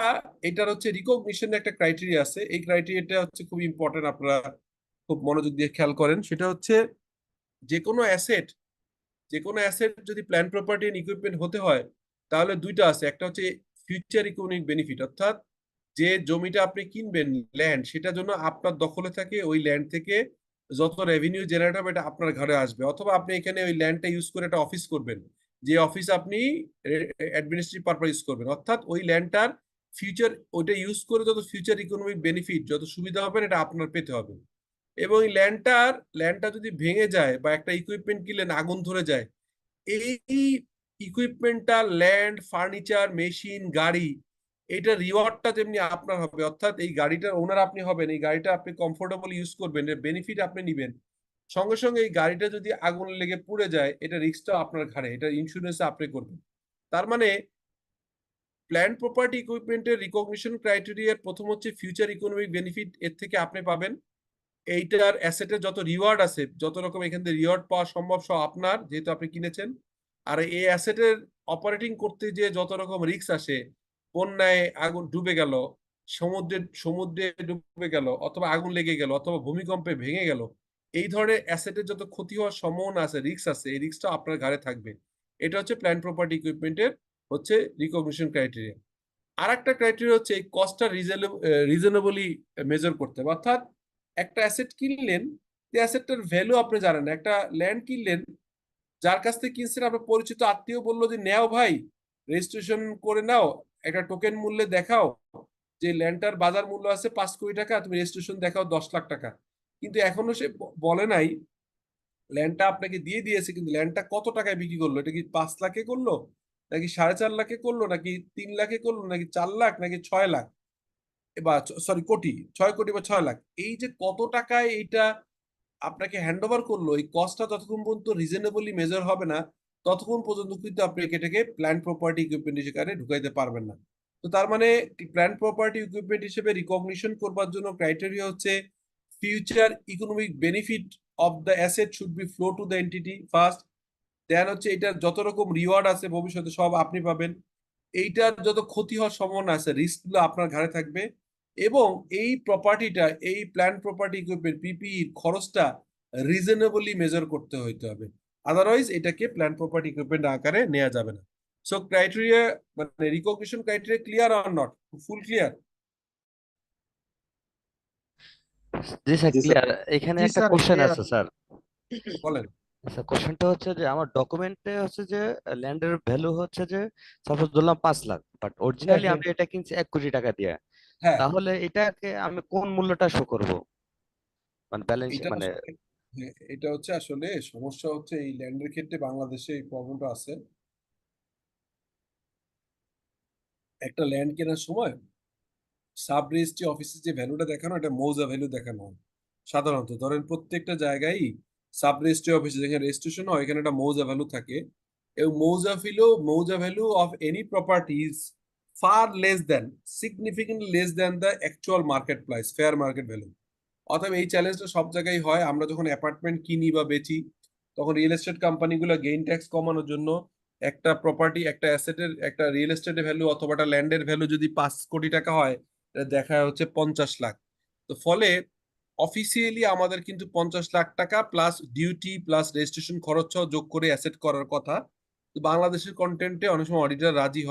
এটার হচ্ছে রিকগনিশন একটা ক্রাইটেরিয়া আছে, এই ক্রাইটেরিয়াটা হচ্ছে খুব ইম্পর্টেন্ট, আপনারা খুব মনোযোগ দিয়ে খেয়াল করেন। সেটা হচ্ছে যে কোনো অ্যাসেট, যে কোনো অ্যাসেট যদি প্ল্যান্ট প্রপার্টি এন্ড ইকুইপমেন্ট হতে হয়, তাহলে দুইটা আছে। একটা হচ্ছে ফিউচার ইকোনমিক বেনিফিট, অর্থাৎ যে জমিটা আপনি কিনবেন ল্যান্ড, সেটা জন্য আপনার দখলে থাকে, ওই ল্যান্ড থেকে যত রেভিনিউ জেনারেট হবে এটা আপনার ঘরে আসবে, অথবা আপনি এখানে ওই ল্যান্ডটা ইউজ করে একটা অফিস করবেন, যে অফিস আপনি অ্যাডমিনিস্ট্রেটিভ পারপাস ইউজ করবেন, অর্থাৎ ওই ল্যান্ডটার ফিউচার ওইটা ইউজ করে যত ফিউচার ইকোনমিক বেনিফিট যত সুবিধা হবে এটা আপনার পেতে হবে। এবং এই ল্যান্ডটা যদি ভেঙে যায় বা একটা ইকুইপমেন্ট কিনলেন আগুন ধরে যায়, এই ইকুইপমেন্টটা ল্যান্ড ফার্নিচার মেশিন গাড়ি এটা রিওয়ার্ডটা যেমনি আপনার হবে, অর্থাৎ এই গাড়িটার ওনার আপনি হবেন, এই গাড়িটা আপনি কমফোর্টেবল ইউজ করবেন, এর বেনিফিট আপনি নিবেন। সঙ্গে সঙ্গে এই গাড়িটা যদি আগুন লেগে পুড়ে যায় এটা রিস্কটা আপনার ঘাড়ে, এটা ইন্স্যুরেন্স আপনি করবেন। তার মানে প্ল্যান্ড প্রপার্টি ইকুইপমেন্টের রিকগনিশন ক্রাইটেরিয়ার প্রথম হচ্ছে ফিউচার ইকোনমিক বেনিফিট, এর থেকে আপনি পাবেন। এইটার অ্যাসেটের যত রিওয়ার্ড আছে, যত রকম এখান থেকে রিওয়ার্ড পাওয়া সম্ভব সব আপনার, যেহেতু আপনি কিনেছেন। আর এই অ্যাসেটের অপারেটিং করতে যে যত রকম রিস্ক আসে, বন্যায় আগুন ডুবে গেল, সমুদ্রে ডুবে গেল, অথবা আগুন লেগে গেল, অথবা ভূমিকম্পে ভেঙে গেল, এই ধরনের অ্যাসেটের যত ক্ষতি হওয়ার সম্ভাবনা আছে, রিস্ক আছে, এই রিস্কটা আপনার ঘাড়ে থাকবে। এটা হচ্ছে প্ল্যান্ড প্রপার্টি ইকুইপমেন্টের হচ্ছে রিকগনিশন ক্রাইটেরিয়া। আর একটা ক্রাইটেরিয়া হচ্ছে এই কস্টটা রিজনেবলি মেজার করতে হবে, অর্থাৎ একটা অ্যাসেট কিনলেন, যে অ্যাসেটটার ভ্যালু আপনি জানেন না। একটা ল্যান্ড কিনলেন, যার কাছ থেকে কিনছেন আপনার পরিচিত আত্মীয় বললো যে নেও ভাই, রেজিস্ট্রেশন করে নাও, একটা টোকেন মূল্যে দেখাও যে ল্যান্ডটার বাজার মূল্য আছে 5 কোটি টাকা, তুমি রেজিস্ট্রেশন দেখাও 10 লাখ টাকা। কিন্তু এখনো সে বলে নাই ল্যান্ডটা আপনাকে দিয়ে দিয়েছে, কিন্তু ল্যান্ডটা কত টাকায় বিক্রি করলো, এটা কি 5 লাখে করলো, নাকি 4.5 লাখে করলো, নাকি 3 লাখে করলো, নাকি 4 লাখ, নাকি 6 লাখ, বা সরি কোটি, 6 কোটি বা 6 লাখ, এই যে কত টাকায় এইটা আপনাকে হ্যান্ড ওভার করলো, এই কস্টটা যতক্ষণ পর্যন্ত রিজনেবলি মেজার হবে না ততক্ষণ পর্যন্ত কিন্তু আপনি এটাকে প্ল্যান্ড প্রপার্টি ইকুইপমেন্ট হিসেবে ঢুকাইতে পারবেন না। তো তার মানে প্ল্যান্ড প্রপার্টি ইকুইপমেন্ট হিসেবে রিকগনিশন করবার জন্য ক্রাইটেরিয়া হচ্ছে future economic benefit of the asset should be flow to the entity first. Then হচ্ছে এটার যত রকম রিওয়ার্ড আছে ভবিষ্যতে সব আপনি পাবেন। এইটার যত ক্ষতি হওয়ার সম্ভাবনা আছে রিস্কগুলো আপনার ঘাড়ে থাকবে। এবং এই প্রপার্টিটা, এই প্ল্যান্ড প্রপার্টি ইকুইপমেন্ট পিপিই খরচটা রিজনেবলি মেজার করতে হইতে হবে, আদারওয়াইজ এটাকে প্ল্যান্ড প্রপার্টি ইকুইপমেন্ট আকারে নেওয়া যাবে না। সো ক্রাইটেরিয়া মানে recognition criteria clear or not? Full clear? G sir clear. এখানে জি একটা স্যার কোশ্চেন ক্লিয়ার। আছে স্যার। বলেন। স্যার কোশ্চেনটা হচ্ছে যে আমার ডকুমেন্টে হচ্ছে যে ল্যান্ডের ভ্যালু হচ্ছে যে সাপোজ ধরলাম 5 লাখ, বাট অরিজিনালি আমি এটা কিনছি 1 কোটি টাকা দিয়ে। হ্যাঁ, তাহলে এটাকে আমি কোন মূল্যটা শো করব, মানে ব্যালেন্স এটা মানে? আসলে হ্যাঁ, এটা হচ্ছে আসলে সমস্যা হচ্ছে এই ল্যান্ডের ক্ষেত্রে বাংলাদেশে এই প্রবলেমটা আছে। একটা ল্যান্ড কেনার সময় সাব রেজিস্ট্রি অফিসে যে ভ্যালুটা দেখানো, এটা মৌজা ভ্যালু দেখানো হয় সাধারণত। ধরেন প্রত্যেকটা জায়গায় সাব রেজিস্ট্রি অফিসে যেখানে রেজিস্ট্রেশন হয় এখানে একটা মৌজা ভ্যালু থাকে, এবং মৌজা value of any property is far less than, significantly less than the actual market price, fair market value. অতএব এই চ্যালেঞ্জটা সব জায়গায় হয়। আমরা যখন অ্যাপার্টমেন্ট কিনি বা বেচি তখন রিয়েল এস্টেট কোম্পানিগুলো গেইন ট্যাক্স কমানোর জন্য একটা প্রপার্টি, একটা অ্যাসেটের, একটা রিয়েল এস্টেটের ভ্যালু অথবা একটা ল্যান্ডের ভ্যালু যদি 5 কোটি টাকা হয়, এটা দেখা হচ্ছে 50 লাখ। তো ফলে অফিসিয়ালি আমাদের কিন্তু 50 লাখ টাকা প্লাস ডিউটি প্লাস রেজিস্ট্রেশন খরচ যোগ করে অ্যাসেট করার কথা। তো বাংলাদেশের কন্টেন্টে অনেক সময় অডিটর রাজি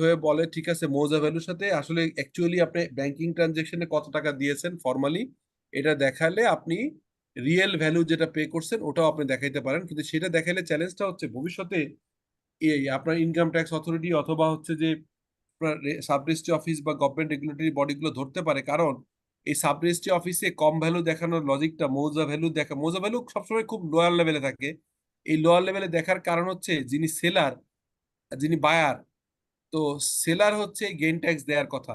হয়ে বলে ঠিক আছে, মৌজা ভ্যালুর সাথে আসলে অ্যাকচুয়ালি আপনি ব্যাংকিং ট্রানজেকশনে কত টাকা দিয়েছেন ফর্মালি এটা দেখালে আপনি রিয়েল ভ্যালু যেটা পে করছেন ওটাও আপনি দেখাইতে পারেন। কিন্তু সেটা দেখাইলে চ্যালেঞ্জটা হচ্ছে ভবিষ্যতে এই আপনার ইনকাম ট্যাক্স অথরিটি অথবা হচ্ছে যে সাব রেজিস্ট্রি অফিস বা গভর্নমেন্ট রেগুলেটরি বডিগুলো ধরতে পারে, কারণ এই সাব রেজিস্ট্রি অফিসে কম ভ্যালু দেখানোর লজিকটা মৌজা ভ্যালু সবসময় খুব লোয়ার লেভেলে থাকে। এই লোয়ার লেভেলে দেখার কারণ হচ্ছে যিনি সেলার, যিনি বায়ার, তো সেলার হচ্ছে গেইন ট্যাক্স দেওয়ার কথা,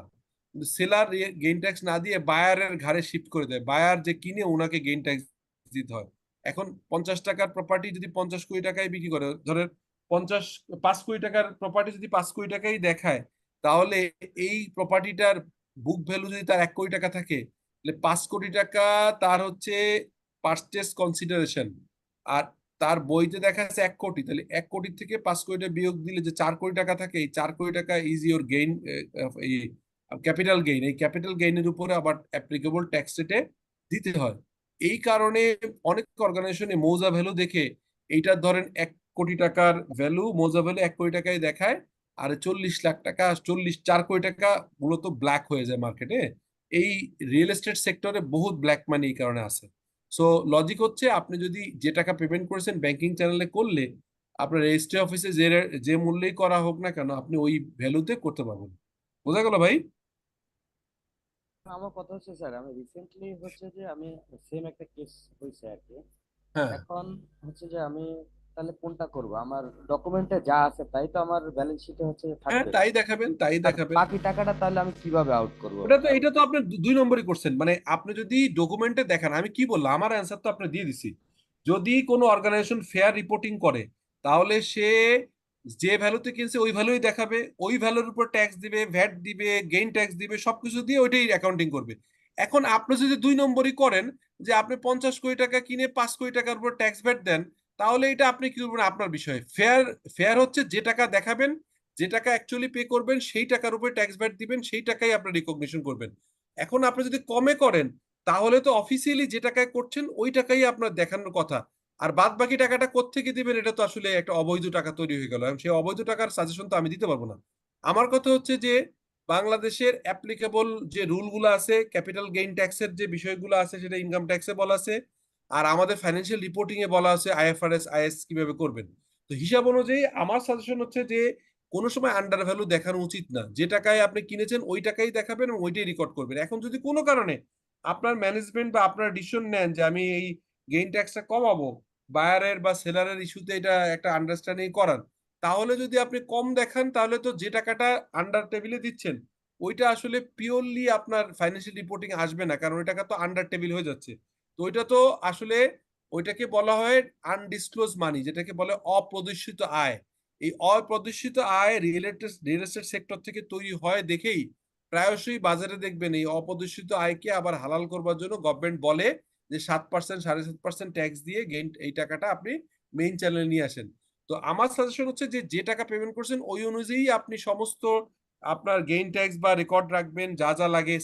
কিন্তু সেলার গেইন ট্যাক্স না দিয়ে বায়ারের ঘাড়ে শিফট করে দেয়, বায়ার যে কিনে ওনাকে গেইন ট্যাক্স দিতে হয়। এখন 50 টাকার প্রপার্টি যদি 50 কোটি টাকায় বিক্রি করে, ধরেন 5 কোটি টাকার প্রপার্টি যদি 5 কোটি টাকাই দেখায়, তাহলে এই প্রপার্টিটার বুক ভ্যালু যদি তার 1 কোটি টাকা থাকে, তাহলে 5 কোটি টাকা তার হচ্ছে পারচেস কনসিডারেশন। আর তার বইতে দেখা যাচ্ছে 1 কোটি, তাহলে 1 কোটি থেকে 5 কোটি বিয়োগ দিলে যে 4 কোটি টাকা থাকে, এই 4 কোটি টাকা ইজ ইউর গেইন, এই ক্যাপিটাল গেইন। এই ক্যাপিটাল গেইনের উপরে আবার অ্যাপ্লিকেবল ট্যাক্স রেটে দিতে হয়। এই কারণে অনেক অর্গানাইজেশনে মৌজা ভ্যালু দেখে এইটার ধরেন 1 কোটি টাকার ভ্যালু, মৌজা ভ্যালু 1 কোটি টাকায় দেখায়, আর 40 লাখ টাকা 4 কোটি টাকা মূলত ব্ল্যাক হয়ে যায় মার্কেটে। এই রিয়েল এস্টেট সেক্টরে বহুত ব্ল্যাক মানি এই কারণে আছে। সো লজিক হচ্ছে আপনি যদি যে টাকা পেমেন্ট করেছেন ব্যাংকিং চ্যানেলে করলে আপনার রেজিস্ট্রি অফিসে যে মূল্যেই করা হোক না কেন আপনি ওই ভ্যালুতে করতে পারবেন। বোঝা গেল ভাই? আমার কথা হচ্ছে স্যার, আমি রিসেন্টলি হচ্ছে যে আমি সেম একটা কেস হয়েছে আর কি। হ্যাঁ এখন হচ্ছে যে আমি তাহলে কোনটা করব? আমার ডকুমেন্টে যা আছে তাই তো আমার ব্যালেন্স শিটে হচ্ছে হ্যাঁ, থাকবে, তাই দেখাবেন, তাই আর দেখাবেন। বাকি টাকাটা তাহলে আমি কিভাবে আউট করব? এটা তো আপনি 2 নম্বরই করছেন। মানে আপনি যদি ডকুমেন্টে দেখান, আমি কি বললাম, আমার অ্যান্সার তো আপনি দিয়ে দিছি। যদি কোনো অর্গানাইজেশন ফেয়ার রিপোর্টিং করে তাহলে সে যে ভ্যালুতে কিনছে ওই ভ্যালুই দেখাবে, ওই ভ্যালুর উপর ট্যাক্স দিবে, ভ্যাট দিবে, গেইন ট্যাক্স দিবে, সবকিছু দিয়ে ওইটাই অ্যাকাউন্টিং করবে। এখন আপনি যদি 2 নম্বরই করেন যে আপনি 50 কোটি টাকা কিনে 5 কোটি টাকার উপর ট্যাক্স ভ্যাট দেন, তাহলে এটা আপনি কি করবেন আপনার বিষয়। ফেয়ার ফেয়ার হচ্ছে যে টাকা দেখাবেন, যে টাকা অ্যাকচুয়ালি পে করবেন সেই টাকার উপরে ট্যাক্স ভ্যাট দিবেন, সেই টাকাই আপনি রিকগনিশন করবেন। এখন আপনি যদি কমে করেন তাহলে তো অফিসিয়ালি যে টাকায় করছেন ওই টাকাই আপনার দেখানোর কথা, আর বাদ বাকি টাকাটা কোত্থেকে দিবেন এটা তো আসলে একটা অবৈধ টাকা তৈরি হয়ে গেল। এবং সেই অবৈধ টাকার সাজেশন তো আমি দিতে পারবো না। আমার কথা হচ্ছে যে বাংলাদেশের অ্যাপ্লিকেবল যে রুলগুলো আছে, ক্যাপিটাল গেইন ট্যাক্সের যে বিষয়গুলো আছে সেটা ইনকাম ট্যাক্সে বলা আছে, আর আমাদের ফাইন্যান্সিয়াল রিপোর্টিং এ বলা আছে আইএফআরএস আইএস কিভাবে করবেন। তো হিসাব অনুযায়ী আমার সাজেশন হচ্ছে যে কোনো সময় আন্ডার ভ্যালু দেখানো উচিত না। যে টাকায় আপনি কিনেছেন ওই টাকাই দেখাবেন এবং ওইটাই রেকর্ড করবেন। এখন যদি কোনো কারণে আপনার ম্যানেজমেন্ট বা আপনার ডিসিশন নেন যে আমি এই গেইন ট্যাক্সটা কমাবো, বায়ারের বা সেলারের ইস্যুতে এটা একটা আন্ডারস্ট্যান্ডিং করান, তাহলে যদি আপনি কম দেখান তাহলে তো যে টাকাটা আন্ডার টেবিলে দিচ্ছেন ওইটা আসলে পিওরলি আপনার ফাইন্যান্সিয়াল রিপোর্টিং আসবে না, কারণ ওই টাকা তো আন্ডার টেবিল হয়ে যাচ্ছে। তো ওইটা তো আসলে ওইটাকে বলা হয় আনডিসক্লোজ মানি, যেটাকে বলে অপ্রদর্শিত আয়। এই অপ্রদর্শিত আয় রিয়েল এস্টেট সেক্টর থেকে তৈরি হয় দেখেই প্রায়শই বাজারে দেখবেন এই অপ্রদর্শিত আয়কে আবার হালাল করবার জন্য গভর্নমেন্ট বলে যে 7%, 7.5% ট্যাক্স দিয়ে গেইন এই টাকাটা আপনি মেইন চ্যানেলে নিয়ে আসেন। তো আমার সাজেশন হচ্ছে যে যে টাকা পেমেন্ট করছেন ওই অনুযায়ী আপনি সমস্ত আপনার গেইন ট্যাক্স বা রেকর্ড রাখবেন, যা যা লাগে,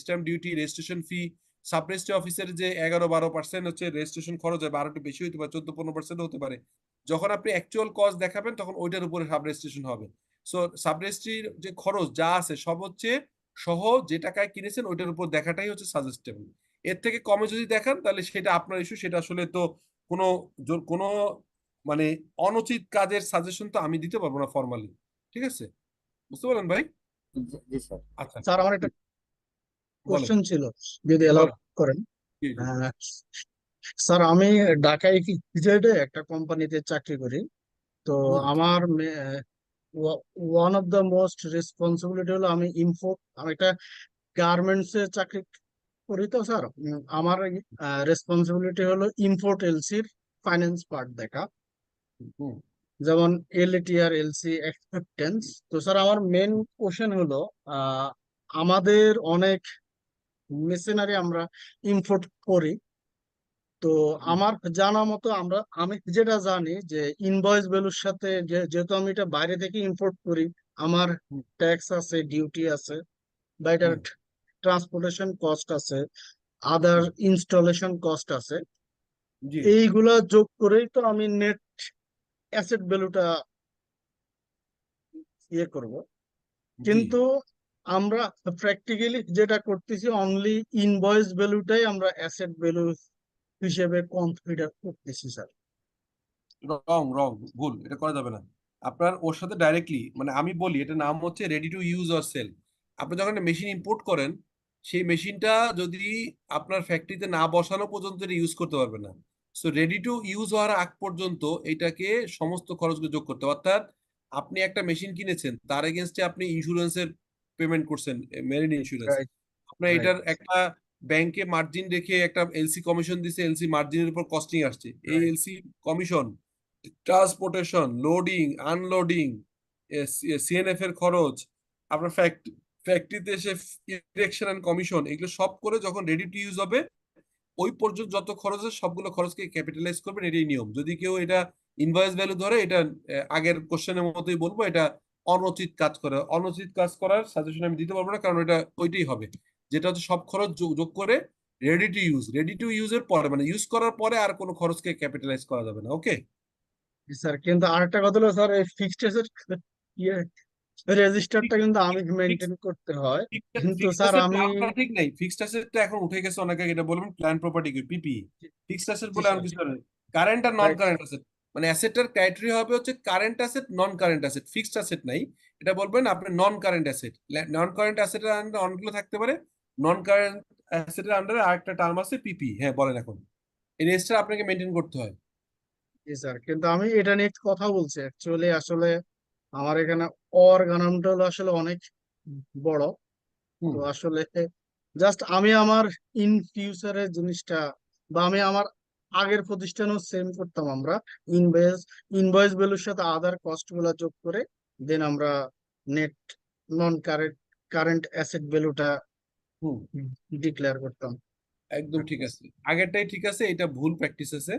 stamp duty, registration fee, sub registry অফিসের যে 11-12% হচ্ছে রেজিস্ট্রেশন খরচ হয়, বা আরো একটু বেশি হতে পারে, 14-15% হতে পারে। যখন আপনি অ্যাকচুয়াল কস্ট দেখাবেন তখন ওইটার উপরে সাব রেজিস্ট্রেশন হবে। সো সাব রেজিস্ট্রির যে খরচ যা আছে সব হচ্ছে সহ যে টাকায় কিনেছেন ওইটার উপর দেখাটাই হচ্ছে সাজেস্টেবল। এর থেকে কমে যদি দেখান তাহলে সেটা আপনার ইস্যু, সেটা আসলে তো কোনো কোনো মানে অনুচিত কাজের সাজেশন তো আমি দিতে পারবো না ফর্মালি। ঠিক আছে, বুঝতে পারলেন ভাই? জি জি স্যার। আচ্ছা, স্যার আমার একটা বলেন কোশ্চেন ছিল, যদি এলাও বলেন। করেন। জি, জি। আহ, স্যার আমি ঢাকায় ইপিজেডে একটা কোম্পানিতে চাকরি করি। তো হুম, আমার one of the most responsibility হলো আমি একটা গার্মেন্টস এ চাকরি করি। তো স্যার আমার রেসপন্সিবিলিটি হলো ইম্পোর্ট এলসির ফাইন্যান্স পার্ট দেখা, হুম, যেমন এলএটিআর এলসি অ্যাকসেপ্টেন্স। তো স্যার আমার মেন কোশ্চেন হলো আহ, আমাদের অনেক মেশিনারি আমরা ইম্পোর্ট করি। তো হুম, আমার জানা মতো আমি যেটা জানি যে ইনভয়েস ভ্যালুর সাথে যেহেতু আমি এটা বাইরে থেকে ইম্পোর্ট করি, আমার হুম, ট্যাক্স আছে, ডিউটি আছে, বা এটার হুম, ট্রান্সপোর্টেশন কস্ট আছে, আদার হুম, ইনস্টলেশন কস্ট আছে। জি, এইগুলা যোগ করেই তো আমি নেট অ্যাসেট ভ্যালুটা ইয়ে করব। জি। কিন্তু আমরা প্র্যাকটিক্যালি যেটা করতেছি অনলি ইনভয়েস ভ্যালুটাই আমরা অ্যাসেট ভ্যালু হিসেবে কনসিডার করতেছি স্যার। রং রং ভুল, এটা করা যাবে না। আপনার ওর সাথে ডাইরেক্টলি, মানে আমি বলি এটা নাম হচ্ছে ready to use or sale. আপনি যখন একটা মেশিন ইম্পোর্ট করেন সেই মেশিনটা যদি আপনার ফ্যাক্টরিতে না বসানো পর্যন্ত এটা ইউজ করতে পারবে না। সো রেডি টু ইউজ হওয়ার আগ পর্যন্ত এটাকে সমস্ত খরচগুলো যোগ করতে হবে। অর্থাৎ আপনি একটা মেশিন কিনেছেন, তার এগেনস্টে আপনি ইন্স্যুরেন্সের পেমেন্ট করছেন, মেরিন ইন্স্যুরেন্স। রাইট, আপনার রাইট, এটার একটা ব্যাংকে মার্জিন রেখে একটা এলসি কমিশন দিছে, এলসি মার্জিনের উপর কস্টিং আসছে, এই right. LC commission, transportation, loading, unloading, CNF এর খরচ, আপনার ফ্যাক্টরিতে এসে ইরেকশন এন্ড কমিশন, এগুলো সব করে যখন রেডি টু ইউজ হবে ওই পর্যন্ত যত খরচ আছে সবগুলো খরচকে ক্যাপিটালাইজ করবেন, এটাই নিয়ম। যদি কেউ এটা ইনভয়েস ভ্যালু ধরে, এটা আগের কোশ্চেনের মতোই বলবো, এটা অনুচিত কাজ করে। অনুচিত কাজ করার সাজেশন আমি দিতে পারবো না, কারণ এটা ওইটাই হবে যেটা হচ্ছে সব খরচ যোগ করে রেডি টু ইউজ এর পরে, মানে ইউজ করার পরে আর কোনো খরচকে ক্যাপিটালাইজ করা যাবে না। ওকে, স্যার কিন্তু আরেকটা কথা হলো স্যার, এই ফিক্সড অ্যাসেট ইয়ে রেজিস্টারটা কিন্তু আমি মেনটেন করতে হয়। কিন্তু ফিক্সড স্যার অ্যাসেট আমি নামটা ঠিক নাই, ফিক্সড অ্যাসেটটা এখন উঠে গেছে অনেকে, এটা বলবেন plan property PPE. Fixed asset জি বলে আমি স্যার, কিছু নেই, কারেন্ট আর নন রাইট, কারেন্ট অ্যাসেট। মানে অ্যাসেটের ক্রাইটেরিয়া হবে হচ্ছে current asset, non current asset, fixed asset নাই। এটা বলবেন আপনি non current asset. Non current অ্যাসেটের আন্ডারে অনেকগুলো থাকতে পারে। নন কারেন্ট অ্যাসেটের আন্ডারে আরেকটা টার্ম আছে পিপি। হ্যাঁ বলেন এখন। এই রেঞ্জটা আপনাকে মেনটেন করতে হয়। জি স্যার, কিন্তু আমি এটা নিয়ে কথা বলছি অ্যাকচুয়ালি। আসলে আমার এখানে অর্গানামটা হলো আসলে অনেক বড়। হুম তো আসলে জাস্ট আমি আমার ইন ফিউচারের জিনিসটা, বা আমি আমার আগের প্রতিষ্ঠানেও সেম করতাম আমরা। ইনভয়েস ভ্যালুর সাথে আদার কস্ট গুলা যোগ করে দেন আমরা নেট নন কারেন্ট কারেন্ট অ্যাসেট ভ্যালুটা হুম ডিক্লেয়ার করতাম। একদম ঠিক আছে, আগেরটাই ঠিক আছে। এটা ভুল প্র্যাকটিস আছে।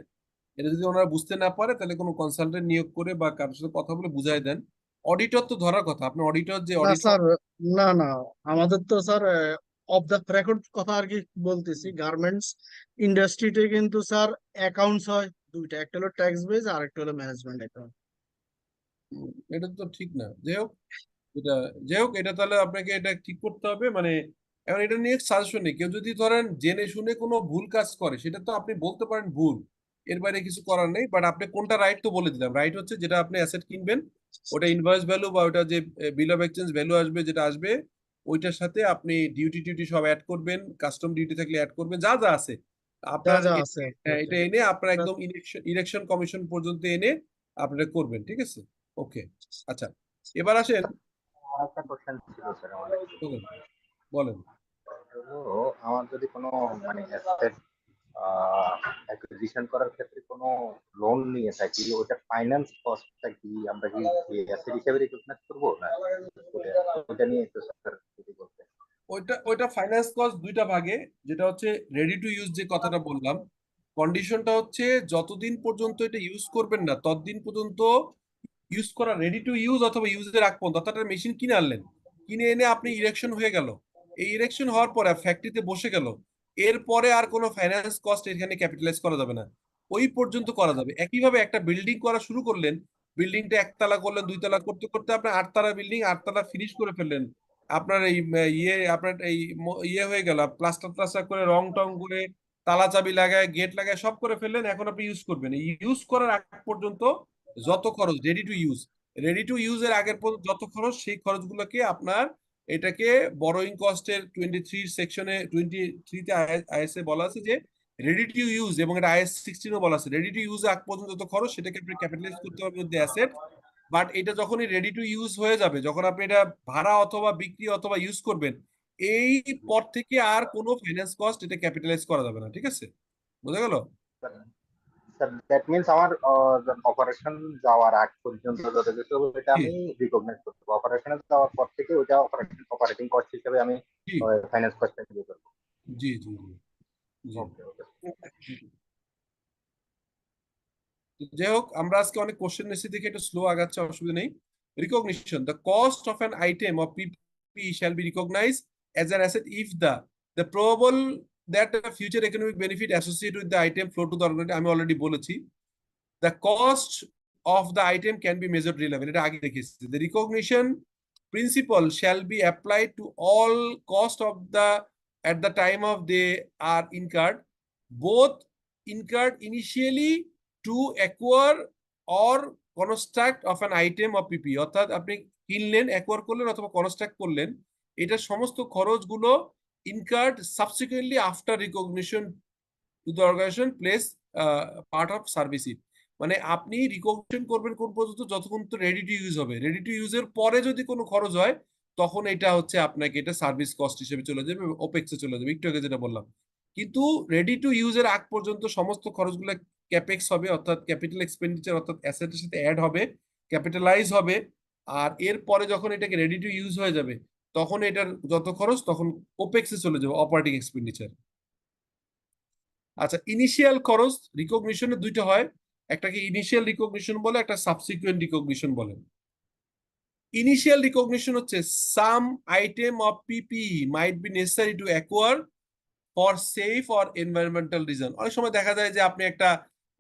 এটা যদি ওনারা বুঝতে না পারে তাহলে কোনো কনসালটেন্ট নিয়োগ করে বা কারোর সাথে কথা বলে বুঝাই দেন। অডিটর তো ধরার কথা, আপনি অডিটর যে না অডিট। স্যার, না না, আমাদের তো স্যার অফ দ্য রেকর্ড কথা আর কি বলতেছি, গার্মেন্টস ইন্ডাস্ট্রিতে কিন্তু স্যার অ্যাকাউন্টস হয় দুইটা, একটা হলো ট্যাক্স বেস আর একটা হলো ম্যানেজমেন্ট অ্যাকাউন্ট। এটা তো ঠিক না। যাই হোক, এটা যাই হোক, এটা তাহলে আপনাকে এটা ঠিক করতে হবে। মানে এখন এটা নিয়ে সাজেশন নেই। কেউ যদি ধরেন জেনে শুনে কোনো ভুল কাজ করে, সেটা তো আপনি বলতে পারেন ভুল, এর বাইরে কিছু করার নেই। বাট আপনি কোনটা রাইট তো বলে দিলাম। রাইট হচ্ছে যেটা আপনি অ্যাসেট কিনবেন, ওটা ইনভয়েস ভ্যালু বা ওটা যে বিল অফ এক্সচেঞ্জ ভ্যালু আসবে, যেটা আসবে ওইটার সাথে আপনি ডিউটি টিউটি সব অ্যাড করবেন, কাস্টম ডিউটি থাকলে অ্যাড করবেন, যা যা আছে যা আপনার যা আছে। হ্যাঁ, এটা এনে আপনার একদম ইলেকশন কমিশন পর্যন্ত এনে আপনারা করবেন, ঠিক আছে? ওকে, আচ্ছা, এবার আসেন। আরেকটা কোশ্চেন ছিল স্যার আমাদের। বলেন বলেন। হলো আমার যদি কোনো মানে অ্যাসেট অ্যাকুইজিশন করার ক্ষেত্রে কোনো লোন নিয়ে থাকি, ওটা ফাইন্যান্স কস্টটা কি আমরা কি অ্যাসেট হিসেবে রিকগনাইজ করবো না ওটা নিয়ে একটু স্যার যদি বলতেন। ওইটা ফাইন্যান্স কস্ট দুইটা ভাগে। যেটা হচ্ছে রেডি টু ইউজ, যে কথাটা বললাম, কন্ডিশনটা হচ্ছে যতদিন পর্যন্ত এটা ইউজ করবেন না ততদিন পর্যন্ত ইউজ করা, রেডি টু ইউজ অথবা ইউজের আগ পর্যন্ত, অর্থাৎ মেশিন কিনে আনলেন, কিনে এনে আপনি ইরেকশন হয়ে গেল, এই ইরেকশন হওয়ার পরে ফ্যাক্টরিতে বসে গেল, এরপরে আর কোনো ফাইন্যান্স কস্ট এখানে ক্যাপিটালাইজ করা যাবে না, ওই পর্যন্ত করা যাবে। একইভাবে একটা বিল্ডিং করা শুরু করলেন, বিল্ডিংটা একতলা করলেন, দুইতলা করতে করতে আপনার আটতলা বিল্ডিং, আটতলা ফিনিশ করে ফেললেন, আপনার এই আপনার এই ইয়ে হয়ে গেল, প্লাস্টার টাস্টার করে রং টং করে তালা চাবি লাগায় গেট লাগায় সব করে ফেললেন, এখন আপনি ইউজ করবেন। ইউজ করার আগ পর্যন্ত যত খরচ, রেডি টু ইউজ এর আগের পর্যন্ত যত খরচ, সেই খরচগুলোকে আপনার এটাকে বরোইং কস্টের 23 সেকশনে 23-তে আইএস এ বলা আছে যে রেডি টু ইউজ, এবং এটা আইএস 16-ও বলা আছে রেডি টু ইউজ আগ পর্যন্ত যত খরচ সেটাকে আপনি ক্যাপিটালাইজ করতে হবে মধ্যে অ্যাসেট। বাট এটা যখনই রেডি টু ইউজ হয়ে যাবে, যখন আপনি এটা ভাড়া অথবা বিক্রি অথবা ইউজ করবেন, এই পর থেকে আর কোনো ফাইন্যান্স কস্ট এটা ক্যাপিটালাইজ করা যাবে না, ঠিক আছে? বোঝা গেল? স্যার দ্যাট মিনস আমার অপারেশন যাওয়ার আগ পর্যন্ত যত কিছু হবে এটা জি আমি রিকগনাইজ করতে পারবো, অপারেশনে যাওয়ার পর থেকে ওইটা অপারেটিং কস্ট হিসেবে আমি জি ফাইন্যান্স কস্টটা নিয়ে করবো। জি জি জি ওকে ওকে। যাই হোক, আমরা আজকে অনেক কোশ্চেন এসে দেখে একটু স্লো আগাচ্ছে, অসুবিধা নেই। Recognition, the cost of an item of PP shall be recognise as an asset if the probable that future economic benefit associated with the item flow to the organisation. আমি already বলেছি the cost of the item can be measured relevant, এটা আগে দেখেছি। the recognition principle shall be applied to all cost of the at the time of they are incurred, both incurred initially to acquire or construct of an item of PP, অর্থাৎ আপনি কিনলেন, acquire করলেন অথবা construct করলেন, এটা সমস্ত খরচগুলো incurred subsequently after recognition to the organization place part of service it, মানে আপনি রিকগনিশন করবেন কোন পর্যন্ত, যতক্ষণ তো রেডি টু ইউজ হবে। রেডি টু ইউজের পরে যদি কোনো খরচ হয় তখন এটা হচ্ছে আপনাকে এটা সার্ভিস কস্ট হিসেবে চলে যাবে, ওপেক্সে চলে যাবে, একটু আগে যেটা বললাম। কিন্তু রেডি টু ইউজের আগ পর্যন্ত সমস্ত খরচগুলো ক্যাপেক্স হবে, অর্থাৎ ক্যাপিটাল এক্সপেন্ডিচার, অর্থাৎ অ্যাসেটের সাথে অ্যাড হবে, ক্যাপিটালাইজ হবে। আর এর পরে যখন এটাকে রেডি টু ইউজ হয়ে যাবে তখন এটার যত খরচ তখন ওপেক্সে চলে যাবে, অপারেটিং এক্সপেন্ডিচার। আচ্ছা, ইনিশিয়াল খরচ রিকগনিশনে দুইটা হয়, একটাকে ইনিশিয়াল রিকগনিশন বলে, একটা সাবসিকুয়েন্ট রিকগনিশন বলে। ইনিশিয়াল রিকগনিশন হচ্ছে some item of PP might be necessary to acquire for safe or environmental reason. অনেক সময় দেখা যায় যে আপনি একটা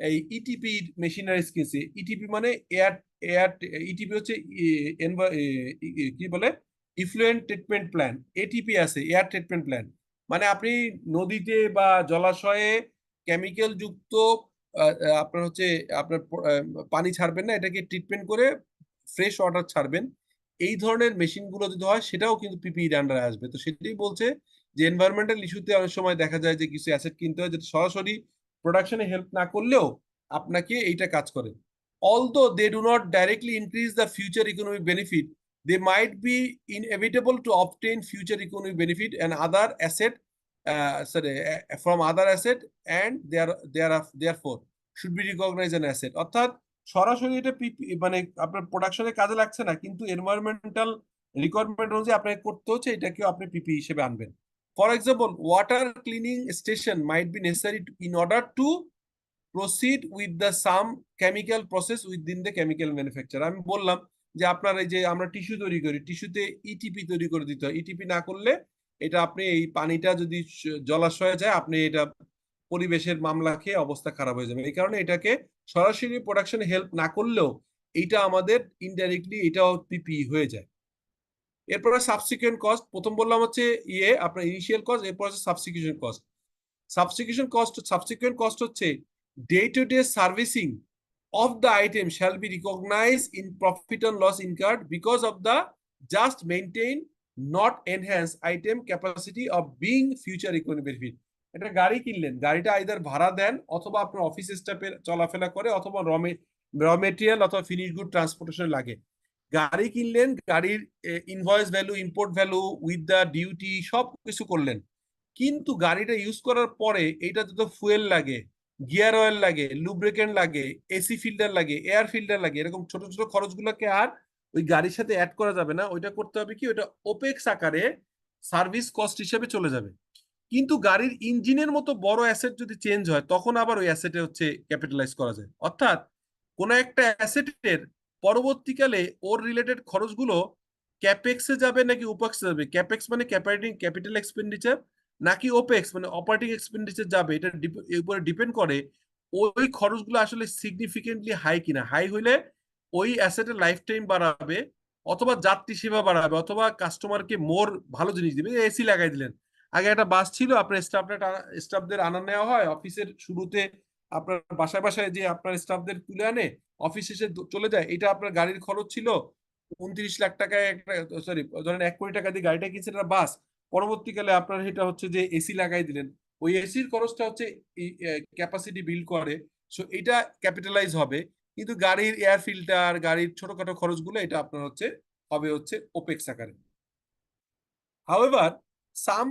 এই ইটিপি মেশিনারিজ কিনছে, ইটিপি মানে এয়ার এয়ার ইটিপি হচ্ছে কি বলে, ইফ্লুয়েন্ট ট্রিটমেন্ট প্ল্যান, এটিপি আছে এয়ার ট্রিটমেন্ট প্ল্যান, মানে আপনি নদীতে বা জলাশয়ে কেমিক্যাল যুক্ত আপনার হচ্ছে আপনার পানি ছাড়বেন না, এটাকে ট্রিটমেন্ট করে ফ্রেশ ওয়াটার ছাড়বেন। এই ধরনের মেশিনগুলো যদি হয় সেটাও কিন্তু পিপিইর আন্ডারে আসবে। তো সেটাই বলছে যে এনভায়রনমেন্টাল ইস্যুতে অনেক সময় দেখা যায় যে কিছু অ্যাসেট কিনতে হয় যেটা সরাসরি প্রোডাকশনে হেল্প না করলেও আপনাকে এইটা কাজ করে। Although they do not directly increase the future economic benefit, they might be inevitable to obtain future economic benefit and other asset, from other asset, and therefore should be recognized an asset. অর্থাৎ সরাসরি এটা মানে আপনার প্রোডাকশনে কাজে লাগছে না, কিন্তু এনভায়রনমেন্টাল রিকোয়ারমেন্ট অনুযায়ী আপনাকে করতে হচ্ছে, এটাকেও আপনি পিপি হিসেবে আনবেন। For example, water cleaning station mite be necessary in order to proceed with the some chemical process within the chemical manufacture. আমি বললাম যে আপনার এই যে আমরা টিস্যু তৈরি করি, টিস্যুতে ইটিপি তৈরি করে দিতে হয়। ইটিপি না করলে এটা আপনি এই পানিটা যদি জলাশয়ে যায়, আপনি এটা পরিবেশের মামলা খেয়ে অবস্থা খারাপ হয়ে যাবে। এই কারণে এটাকে সরাসরি প্রোডাকশনে হেল্প না করলেও এইটা আমাদের ইনডাইরেক্টলি এটাও পিপি হয়ে যায়। এরপরে সাবসিকুয়েন্ট কস্ট, প্রথম বললাম হচ্ছে আপনার ইনিশিয়াল কস্ট, এরপর হচ্ছে সাবসিকিউশন কস্ট। সাবসিকুয়েন্ট কস্ট হচ্ছে day-to-day servicing of the item shall be recognized in profit and loss incurred because of the just maintain, not enhance item capacity of being future economic benefit. এটা গাড়ি কিনলেন, গাড়িটা either ভাড়া দেন অথবা আপনার office স্টাফের চলাফেরা করে অথবা র মেটেরিয়াল অথবা ফিনিশ গুড ট্রান্সপোর্টেশন লাগে। গাড়ি কিনলেন, গাড়ির invoice value, import value with the duty সব কিছু করলেন, কিন্তু গাড়িটা ইউজ করার পরে এইটা তো ফুয়েল লাগে, গিয়ার অয়েল লাগে, লুব্রিকেন্ট লাগে, এসি ফিল্টার লাগে, এয়ার ফিল্টার লাগে, এরকম ছোট ছোট খরচগুলোকে আর ওই গাড়ির সাথে অ্যাড করা যাবে না। ওইটা করতে হবে কি, ওইটা ওপেক্স আকারে সার্ভিস কস্ট হিসেবে চলে যাবে। কিন্তু গাড়ির ইঞ্জিনের মতো বড় অ্যাসেট যদি চেঞ্জ হয়, তখন আবার ওই অ্যাসেটে হচ্ছে ক্যাপিটালাইজ করা যায়। অর্থাৎ কোন একটা অ্যাসেটের পরবর্তীকালে ওর রিলেটেড খরচগুলো ক্যাপেক্সে যাবে নাকি ওপেক্সে যাবে, ক্যাপেক্স মানে ক্যাপিটাল এক্সপেন্ডিচার, নাকি ওপেক্স মানে অপারেটিং এক্সপেন্ডিচার যাবে, এটা উপরে ডিপেন্ড করে ওই খরচগুলো আসলে সিগনিফিকেন্টলি হাই কিনা। হাই হইলে ওই অ্যাসেটের লাইফ টাইম বাড়াবে, অথবা যাত্রী সেবা বাড়াবে, অথবা কাস্টমারকে মোর ভালো জিনিস দিবে। এসি লাগাই দিলেন, আগে একটা বাস ছিল, আপনার স্টাফদের আনা নেওয়া হয় অফিসের শুরুতে, আপনার বাসায় বাসায় যে আপনার স্টাফদের তুলে আনে, অফিস শেষে চলে যায়। এটা আপনার গাড়ির খরচ ছিল 29 লাখ টাকায়, একটা সরি ধরেন 1 কোটি টাকা দিয়ে গাড়িটা কিনছেন, একটা বাস। পরবর্তীকালে আপনার এটা হচ্ছে যে এসি লাগাই দিলেন, ওই এসির খরচটা হচ্ছে ক্যাপাসিটি বিল্ড করে, সো এটা ক্যাপিটালাইজ হবে। কিন্তু গাড়ির এয়ার ফিল্টার, গাড়ির ছোটখাটো খরচগুলো এটা আপনার হচ্ছে হবে হচ্ছে ওপেক্স আকারে। However, some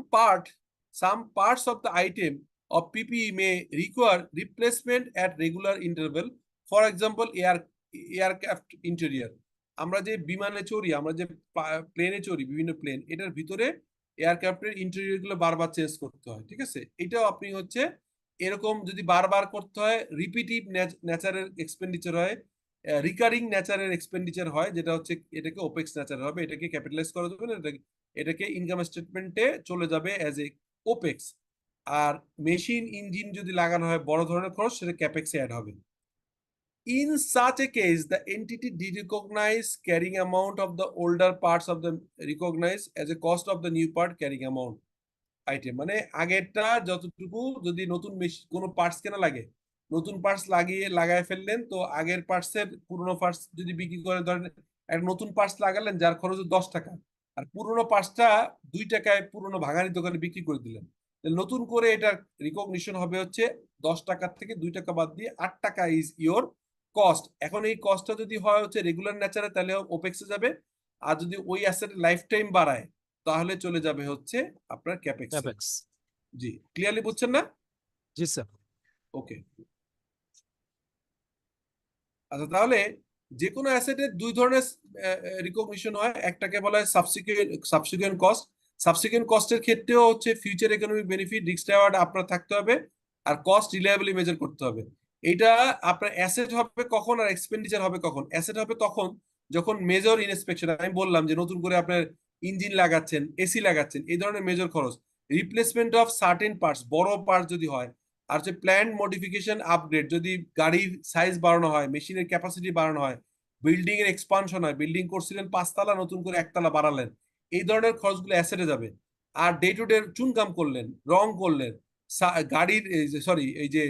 parts of the item of PPE may require replacement at regular interval. For example, aircraft interior. আমরা যে বিমানে চড়ি, আমরা যে প্লেনে চড়ি, বিভিন্ন প্লেন, এটার ভিতরে এয়ারক্রাফটের ইন্টেরিয়র গুলো বারবার চেঞ্জ করতে হয়, ঠিক আছে? এটাও আপনি হচ্ছে এরকম যদি বারবার করতে হয়, রিপিটিভ ন্যাচারের এক্সপেন্ডিচার হয়, রিকারিং ন্যাচারের এক্সপেন্ডিচার হয়, যেটা হচ্ছে এটাকে ওপেক্স ন্যাচার হবে, এটাকে ক্যাপিটালাইজ করা যাবে না, এটাকে ইনকাম স্টেটমেন্টে চলে যাবে অ্যাজ এ ওপেক্স। আর মেশিন ইঞ্জিন যদি লাগানো হয় বড় ধরনের খরচ, সেটা ক্যাপেক্সে অ্যাড হবে। In such a case, the entity de-recognize carrying amount of the older parts of the recognize as a cost of the new part carrying amount item. মানে আগেরটা যতটুকু, যদি নতুন কোনো পার্টস কেনা লাগে, নতুন পার্টস লাগায় ফেললেন, তো আগের পার্টসের পুরনো পার্টস যদি বিক্রি করে, ধরেন একটা নতুন পার্টস লাগালেন যার খরচ 10 টাকা, আর পুরনো পার্টসটা 2 টাকায় পুরনো ভাঙারি দোকানে বিক্রি করে দিলেন, নতুন করে এটার রিকগনিশন হবে হচ্ছে 10 টাকা থেকে 2 টাকা বাদ দিয়ে 8 টাকা ইজ ইওর কস্ট। এখন এই কস্টটা যদি হয় হচ্ছে রেগুলার ন্যাচারে, তাহলে ওপেক্সে যাবে, আর যদি ওই অ্যাসেটের লাইফ টাইম বাড়ায়, তাহলে চলে যাবে হচ্ছে আপনার ক্যাপেক্স। ক্যাপেক্স। জি, ক্লিয়ারলি বুঝছেন না? জি স্যার। ওকে, আচ্ছা, তাহলে যে কোনো অ্যাসেটের দুই ধরনের রিকগনিশন হয়, একটাকে বলা হয় সাবসিকুয়েন্ট কস্ট। সাবসিকুয়েন্ট কস্টের ক্ষেত্রেও হচ্ছে future economic benefit, risk reward আপনার থাকতে হবে, আর কস্ট রিলায়েবলি মেজার করতে হবে। এটা আপনার অ্যাসেট হবে কখন আর এক্সপেন্ডিচার হবে কখন? অ্যাসেট হবে তখন যখন মেজর ইনস্পেকশন, আমি বললাম যে নতুন করে আপনার ইঞ্জিন লাগাচ্ছেন, এসি লাগাচ্ছেন, এই ধরনের মেজর খরচ, রিপ্লেসমেন্ট অফ সার্টেন পার্টস, বড় পার্টস যদি হয়, আর হচ্ছে প্ল্যান্ড মডিফিকেশন আপগ্রেড, যদি গাড়ির সাইজ বাড়ানো হয়, মেশিনের ক্যাপাসিটি বাড়ানো হয়, বিল্ডিং এর এক্সপানশন হয়, বিল্ডিং করছিলেন 5 তলা, নতুন করে 1 তলা বাড়ালেন, এই ধরনের খরচগুলো অ্যাসেটে যাবে। আর ডে টু ডে চুনকাম করলেন, রং করলেন, গাড়ির এই যে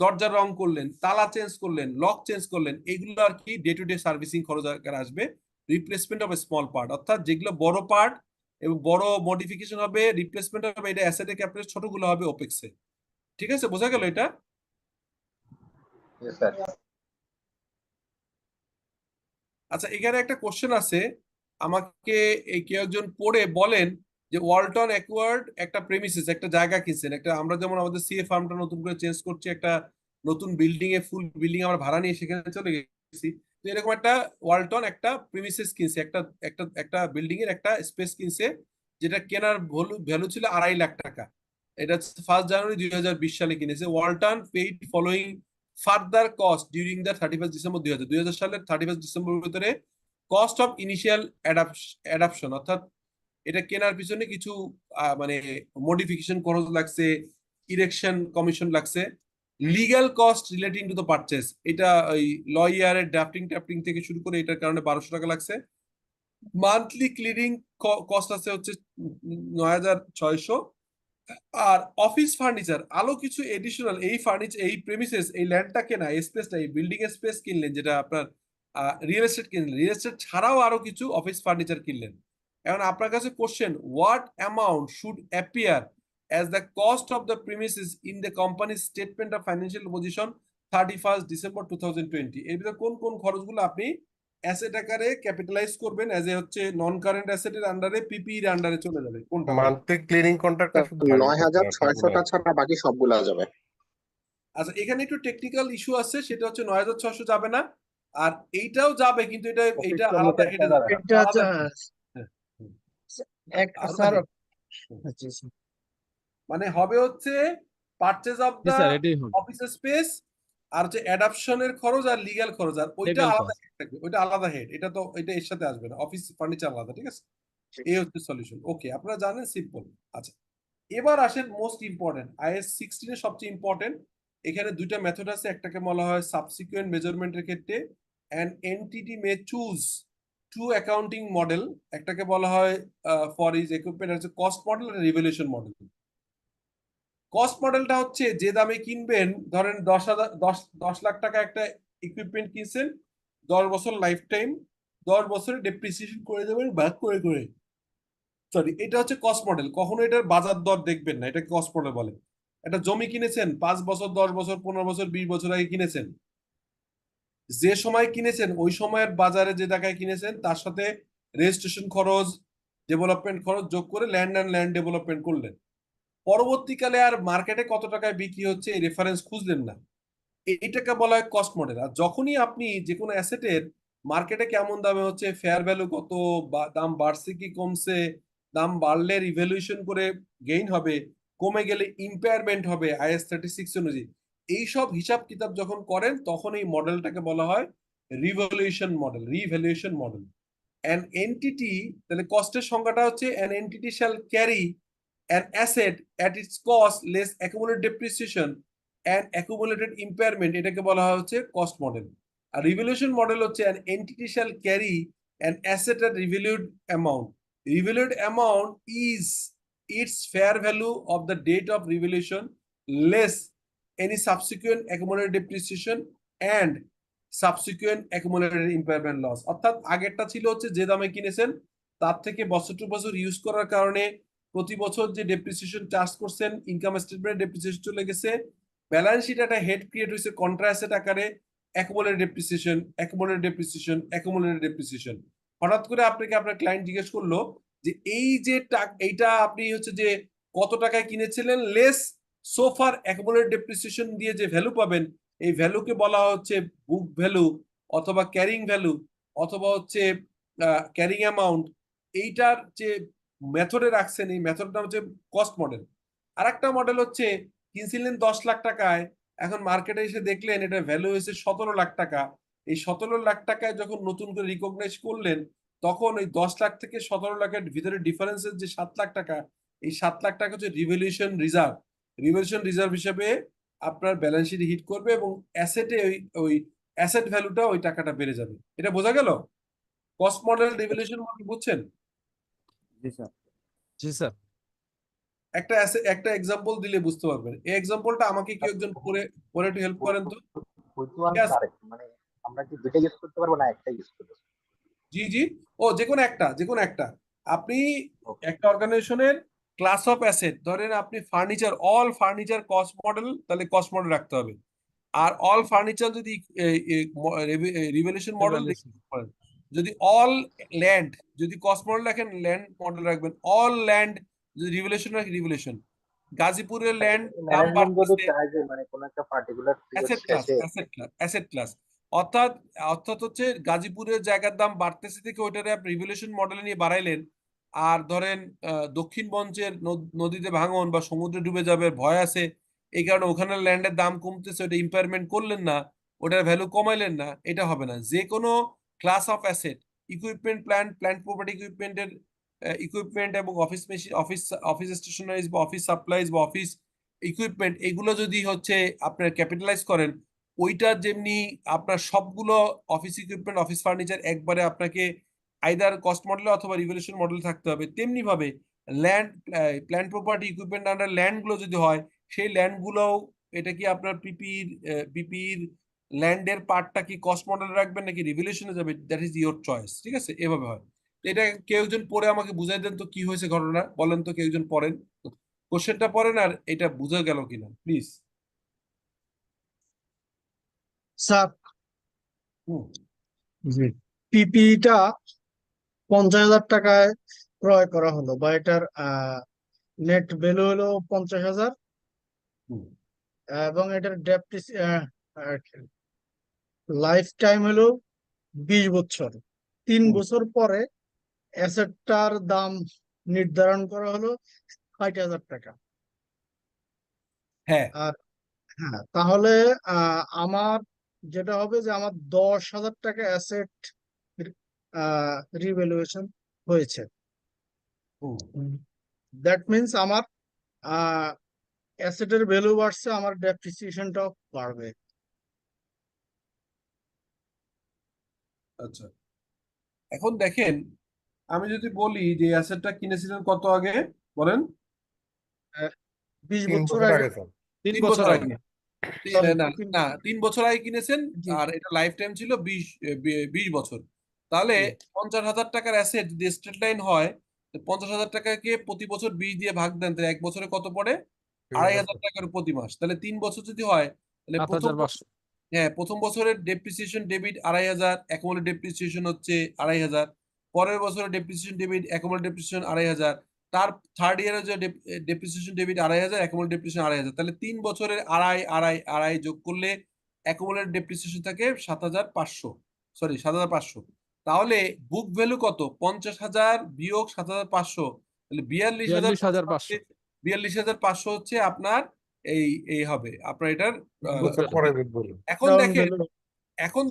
দরজার রং করলেন, তালা চেঞ্জ করলেন, লক চেঞ্জ করলেন, এগুলো আর কি ডে টু ডে সার্ভিসিং খরচ আকারে আসবে। রিপ্লেসমেন্ট অফ স্মল পার্ট, অর্থাৎ যেগুলো বড় পার্ট এবং বড় মডিফিকেশন হবে, রিপ্লেসমেন্ট হবে, এটা অ্যাসেটে ক্যাপিটাল, ছোটগুলো হবে ওপেক্সে। ঠিক আছে, বোঝা গেল এটা? Yes, sir. আচ্ছা, এখানে একটা কোশ্চেন আছে, আমাকে এই কেউ একজন পড়ে বলেন যে ওয়ালটন অ্যাকোয়ার্ড একটা প্রেমিসেস, একটা জায়গা কিনছেন, একটা, আমরা যেমন আমাদের সিএ ফার্মটা নতুন করে চেঞ্জ করছি, একটা নতুন বিল্ডিং এ, ফুল বিল্ডিং আমরা ভাড়া নিয়ে সেখানে চলে গেছি, তো এরকম একটা ওয়ালটন একটা প্রেমিসেস কিনছে, একটা একটা একটা বিল্ডিং এর একটা স্পেস কিনছে, যেটা কেনার ভ্যালু ছিল 2.5 লাখ টাকা। এটা 1 জানুয়ারি 2020 সালে কিনেছে। Walton paid following further cost during the 31 December 2000 সালের 31 ডিসেম্বর ভিতরে কস্ট অফ ইনিশিয়াল অ্যাডাপশন, অর্থাৎ এটা কেনার পিছনে কিছু মানে মডিফিকেশন খরচ লাগছে, ইরেকশন কমিশন লাগছে, legal cost relating to the purchase, এটা ওই লয়ারের ড্রাফটিং থেকে শুরু করে এটার কারণে 1200 টাকা লাগছে। মান্থলি ক্লিনিং কস্ট আছে হচ্ছে 9600। আর অফিস ফার্নিচার আলো কিছু এডিশনাল, এই ফার্নিচার, এই প্রেমিসেস, এই ল্যান্ডটা কেনা, এই স্পেসটা, এই বিল্ডিং এর স্পেস কিনলেন, যেটা আপনার রিয়েল এস্টেট কিনলেন, রিয়েল এস্টেট ছাড়াও আরো কিছু অফিস ফার্নিচার কিনলেন। এখন আপনার কাছে question, what amount should appear as the cost of the premises in the companies statement of financial position 31 December 2020? এর ভিতরে কোন কোন খরচগুলো আপনি অ্যাসেট আকারে ক্যাপিটালাইজ করবেন, এজ এ হচ্ছে নন কারেন্ট অ্যাসেটের আন্ডারে, পিপি এর আন্ডারে চলে যাবে, কোনটা? মান্থলি ক্লিনিং কন্ট্রাক্টটা শুধু থাকবে 9600টা ছাড়া বাকি সবগুলা যাবে। আচ্ছা, এখানে একটু টেকনিক্যাল ইস্যু আছে, সেটা হচ্ছে 9600 যাবে না, আর এইটাও যাবে, কিন্তু এটা আলাদা হেডে যাবে, এটা আলাদা হ্যাঁ, হুম, আলাদা স্যার head। মানে হবে হচ্ছে পারচেজ অফ জি দা স্যার, এটাই হবে। অফিস স্পেস, আর হচ্ছে অ্যাডাপশনের খরচ আর লিগ্যাল খরচ, আর ওইটা Legal আলাদা cost। head থাকবে, ওইটা আলাদা হেড, এটা তো এটা এর সাথে আসবে না, অফিস ফার্নিচার আলাদা। ঠিক আছে, এই হচ্ছে সলিউশন। ওকে, আপনারা জানেন, সিম্পল। আচ্ছা, এবার আসেন মোস্ট ইম্পর্টেন্ট, আইএস 16 এর সবচেয়ে ইম্পর্টেন্ট। এখানে দুইটা মেথড আছে, একটাকে বলা হয় সাবসিকুয়েন্ট মেজারমেন্টের ক্ষেত্রে an entity may choose to accounting model, একটাকে বলা হয় ফর ইজ ইকুইপমেন্ট হচ্ছে কস্ট মডেল আর রিভ্যালুয়েশন মডেল। কস্ট মডেলটা হচ্ছে যে দামে কিনবেন, ধরেন 10 লাখ টাকা একটা ইকুইপমেন্ট কিনছেন, 10 বছর লাইফ টাইম, 10 বছরে ডেপ্রিসিয়েশন করে দেবেন ভাগ করে করে। সরি, এটা হচ্ছে কস্ট মডেল, কখনো এটার বাজার দর দেখবেন না, এটা কস্ট মডেল বলে। একটা জমি কিনেছেন 5 বছর, 10 বছর, 15 বছর, 20 বছর আগে কিনেছেন, যে সময় কিনেছেন ওই সময়ের বাজারে যে টাকায় কিনেছেন তার সাথে রেজিস্ট্রেশন খরচ, ডেভেলপমেন্ট খরচ যোগ করে ল্যান্ড ডেভেলপমেন্ট করলেন। পরবর্তীকালে আর মার্কেটে কত টাকায় বিক্রি হচ্ছে এই রেফারেন্স খুঁজলেন না, এইটাকে বলা হয় কস্ট মডেল। আর যখনই আপনি যে কোনো অ্যাসেটের মার্কেটে কেমন দামে হচ্ছে, ফেয়ার ভ্যালু কত, দাম বাড়ছে কি কমছে, দাম বাড়লে রিভ্যালুয়েশন করে গেইন হবে, কমে গেলে ইম্পেয়ারমেন্ট হবে আইএস 36 অনুযায়ী, এইসব হিসাব কিতাব যখন করেন তখন এই মডেলটাকে বলা হয় রিভ্যালুয়েশন মডেল। অ্যান এন্টিটি, তাহলে কস্টের সংজ্ঞাটা হচ্ছে an entity shall carry an asset at its cost less accumulated depreciation and accumulated impairment, এটাকে বলা হচ্ছে কস্ট মডেল। আর রিভ্যালুয়েশন মডেল হচ্ছে an entity shall carry an asset at revalued amount is its fair value of the date of revaluation less any subsequent accumulated depreciation and subsequent accumulated impairment loss। অর্থাৎ আগেরটা ছিল হচ্ছে যে দামে কিনেছেন তার থেকে বছর টু বছর ইউজ করার কারণে প্রতি বছর যে ডেপ্রিসিয়েশন চার্জ করছেন, ইনকাম স্টেটমেন্টে ডেপ্রিসিয়েশন চলে গেছে, ব্যালেন্স শিট একটা হেড ক্রিয়েট হয়েছে কন্ট্রা অ্যাসেট আকারে, অ্যাকুমুলেটেড ডেপ্রিসিয়েশন। হঠাৎ করে আপনাকে আপনার ক্লায়েন্ট জিজ্ঞেস করলো যে এই যে এইটা আপনি হচ্ছে যে কত টাকায় কিনেছিলেন লেস সোফার অ্যাকুমুলেটেড ডেপ্রিসিয়েশন দিয়ে যে ভ্যালু পাবেন, এই ভ্যালুকে বলা হচ্ছে বুক ভ্যালু অথবা ক্যারিং ভ্যালু অথবা হচ্ছে ক্যারিং অ্যামাউন্ট। এইটার যে মেথডে রাখছেন এই মেথডটা হচ্ছে কস্ট মডেল। আর একটা মডেল হচ্ছে কিনছিলেন 10 লাখ টাকায়, এখন মার্কেটে এসে দেখলেন এটা ভ্যালু হয়েছে 17 লাখ টাকা, এই 17 লাখ টাকায় যখন নতুন করে রিকগনাইজ করলেন তখন ওই 10 লাখ থেকে 17 লাখের ভিতরে ডিফারেন্সের যে 7 লাখ টাকা, এই 7 লাখ টাকা হচ্ছে রিভ্যালুয়েশন রিজার্ভ হিসেবে আপনার ব্যালেন্স শিট হিট করবে এবং অ্যাসেটে ওই অ্যাসেট ভ্যালুটা ওই টাকাটা বেড়ে যাবে। এটা বোঝা গেল? কস্ট মডেল রিভ্যালুয়েশন মডেল বুঝছেন? জি স্যার। জি স্যার। একটা এক্সাম্পল দিলে বুঝতে পারবেন। এই এক্সাম্পলটা আমাকে কেউ একজন পরে পরে একটু হেল্প করেন তো। which one Yes. correct? মানে আমরা কি দুইটা ইউজ করতে পারবো না একটা ইউজ করতে পারবো? জি জি, ও যে কোনো একটা আপনি Okay. একটা অর্গানাইজেশনের ক্লাস অফ অ্যাসেট ধরেন, আপনি furniture, all furniture cost model, তাহলে কস্ট মডেল রাখতে হবে। আর অল ফার্নিচার যদি রিভ্যালুয়েশন মডেল Revaluation. যদি অল ল্যান্ড, যদি কস্ট মডেল রাখেন ল্যান্ড মডেল রাখবেন। অল ল্যান্ড যদি রিভ্যালুয়েশন রাখেন রিভ্যালুয়েশন। গাজীপুরের ল্যান্ড দাম ম্যানেজমেন্ট যদি বাড়তেছে, চায় যে মানে কোন একটা পার্টিকুলার পিরিয়ড শেষে অ্যাসেট ক্লাস অর্থাৎ অর্থাৎ হচ্ছে গাজীপুরের জায়গার দাম বাড়তেছে থেকে ওইটারে আপনি রিভ্যালুয়েশন মডেলে নিয়ে বাড়াইলেন। আর ধরেন দক্ষিণ মঞ্চের নদীতে ভাঙন বা সমুদ্রে ডুবে যাবে ভয় আছে, এই কারণে ওখানে ল্যান্ডের দাম কমতেছে, ওটা ইম্পায়ারমেন্ট করলেন না, ওটার ভ্যালু কমাইলেন না, এটা হবে না। যে কোনো class of asset, equipment, plant property ইকুইপমেন্টের ইকুইপমেন্ট এবং অফিস মেশিন, অফিস স্টেশনারিজ বা অফিস সাপ্লাইজ বা অফিস ইকুইপমেন্ট, এগুলো যদি হচ্ছে আপনার ক্যাপিটালাইজ করেন, ওইটা যেমনি আপনার সবগুলো অফিস ইকুইপমেন্ট, অফিস ফার্নিচার একবারে আপনাকে আইদার কস্ট মডেলে অথবা রিভ্যালুয়েশন মডেলে থাকতে হবে। তেমনি ভাবে land, plant property equipment under land গুলো যদি হয়, সেই ল্যান্ড গুলো, এটা কি আপনার পিপির ল্যান্ডের পার্টটা কি কস্ট মডেলে রাখবেন নাকি রিভ্যালুয়েশনে যাবে, দ্যাট ইজ ইওর চয়েস। ঠিক আছে, এভাবে হয়। এটা কেউ একজন পড়ে আমাকে বুঝাই দেন তো কি হয়েছে ঘটনা, বলেন তো কেউ একজন পড়েন কোশ্চেনটা পড়েন আর এটা বুঝা গেল কিনা প্লিজ। স্যার হুম, পিপিটা 50,000 টাকায় ক্রয় করা হলো, বা এটার নেট ভ্যালু হলো 50,000, হুম, এবং এটার লাইফ টাইম হলো 20 বছর। 3 হুম। বছর পরে অ্যাসেটটার দাম নির্ধারণ করা হলো 60,000 টাকা। হ্যাঁ, আর হ্যাঁ, তাহলে আমার যেটা হবে যে আমার 10,000 টাকা অ্যাসেট রিভ্যালুয়েশন হয়েছে। হুম, দ্যাট মিনস আমার অ্যাসেটের ভ্যালু বাড়ছে, আমার ডেপ্রিসিয়েশনটাও বাড়বে। আচ্ছা। এখন দেখেন, আমি যদি বলি যে অ্যাসেটটা কিনেছিলেন কত আগে বলেন, 20 3 বছর বছর আগে। আগে স্যার। 3 3 বছর বছর আগে। আগে। Sorry, না না, 3 বছর আগে কিনেছেন, জি, আর এটা লাইফ টাইম ছিল 20 বছর। তাহলে জি। 50,000 টাকার অ্যাসেট যদি স্ট্রেট লাইন হয়, 50,000 টাকাকে প্রতি বছর 20 দিয়ে ভাগ দেন, তাহলে এক বছরে কত পড়ে? 2,500 টাকার প্রতি মাস। তাহলে 3 বছর যদি হয়, তাহলে প্রথম 7,500। হ্যাঁ, প্রথম বছরের ডেপ্রিসিয়েশন ডেবিট 2,500, অ্যাকুমুলেট ডেপ্রিসিয়েশন হচ্ছে 2,500। পরের বছরের ডেপ্রিসিয়েশন ডেবিট, অ্যাকুমুলেট ডেপ্রিসিয়েশন 2,500। তার থার্ড ইয়ারের যে ডেপ্রিসিয়েশন ডেবিট 2,500, অ্যাকুমুলেট ডেপ্রিসিয়েশন 2,500। তাহলে 3 বছরের আড়াই আড়াই আড়াই যোগ করলে অ্যাকুমুলেট ডেপ্রিসিয়েশন থাকে 7,500, সরি 7,500। তাহলে বুক ভ্যালু কত? 50,000 বিয়োগ 7,500, তাহলে 42,500। 42,500 42,500 হচ্ছে আপনার এই এই হবে আপনার এটার বুক বছর ভ্যালু। পরে বলুন। এখন Ground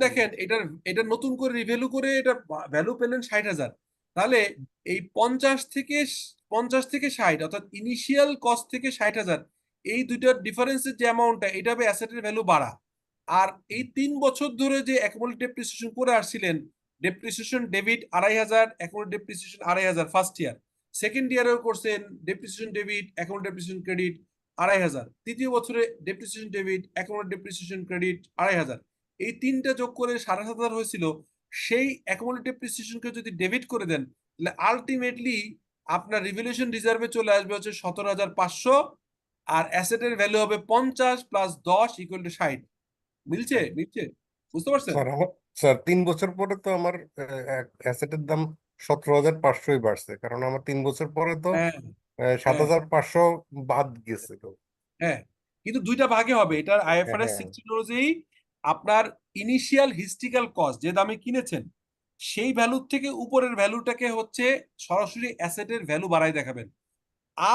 দেখেন, value। এটা নতুন করে রিভ্যালু করে এটা ভ্যালু পেলেন 60,000। তাহলে এই 50 থেকে 60, অর্থাৎ ইনিশিয়াল কস্ট থেকে 60,000, এই দুইটার ডিফারেন্সের যে অ্যামাউন্টটা, এটা হবে অ্যাসেটের ভ্যালু বাড়া। আর এই 3 বছর ধরে যে অ্যাকুমুলেট ডেপ্রিসিয়েশন করে আসছিলেন, depreciation debit 2,500, accumulate depreciation 2,500 first year, second ইয়ারেও করছেন depreciation debit, accumulate depreciation credit 2,500, তৃতীয় বছরে depreciation debit, accumulate depreciation credit 2,500। এই তিনটা যোগ করে 7,500 হয়েছিল। সেই অ্যাকুমুলেট ডেপ্রিসিয়েশনকে যদি ডেবিট করে দেন, তাহলে আলটিমেটলি আপনার রিভ্যালুয়েশন রিজার্ভে চলে আসবে হচ্ছে 17,500, আর অ্যাসেটের ভ্যালু হবে 50 প্লাস 10 ইকুয়াল টু 60। মিলছে মিলছে, বুঝতে পারছেন? স্যার 3 বছর পরে তো আমার অ্যাসেটের দাম 17,500 বাড়ছে, কারণ আমার 3 বছর পরে তো হ্যাঁ, 7,500 বাদ গেছে তো। হ্যাঁ, কিন্তু দুইটা ভাগে হবে। এটার আইএফআরএস হ্যাঁ। 16 অনুযায়ী আপনার ইনিশিয়াল হিস্ট্রিক্যাল কস্ট যে দামে কিনেছেন, সেই ভ্যালুর থেকে উপরের ভ্যালুটাকে হচ্ছে সরাসরি অ্যাসেটের ভ্যালু বাড়ায় দেখাবেন।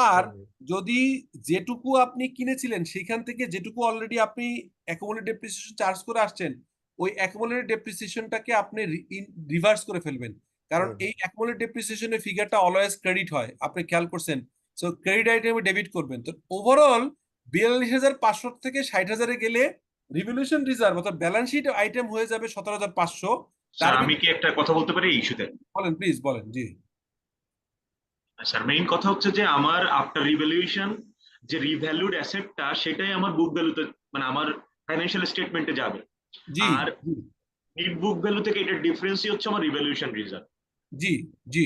আর যদি যেটুকু আপনি কিনেছিলেন সেখান থেকে যেটুকু অলরেডি আপনি অ্যাকুমুলেট ডেপ্রিসিয়েশন চার্জ করে আসছেন, ওই অ্যাকুমুলেট ডেপ্রিসিয়েশনটাকে আপনি রিভার্স করে ফেলবেন। কারণ এই অ্যাকুমুলেট ডেপ্রিসিয়েশনের ফিগারটা অলওয়েজ ক্রেডিট হয়, আপনি খেয়াল করছেন। সো ক্রেডিট আইটেমে ডেবিট করবেন। তো ওভারঅল 42,500 থেকে 60,000-এ গেলে রিভ্যালুয়েশন রিজার্ভ অর্থাৎ ব্যালেন্স শিট আইটেম হয়ে যাবে 17,500। স্যার আমি কি একটা কথা বলতে পারি এই ইস্যুতে? বলেন প্লিজ, বলেন। জি, স্যার মেইন কথা হচ্ছে যে আমার আফটার রিভ্যালুয়েশন যে রিভ্যালুড অ্যাসেটটা সেটাই আমার বুক ভ্যালুতে মানে আমার ফাইন্যান্সিয়াল স্টেটমেন্টে যাবে। জি আর জি নিট বুক ভ্যালু থেকে এটার ডিফারেন্সই হচ্ছে আমার রিভ্যালুয়েশন রিজার্ভ। জি জি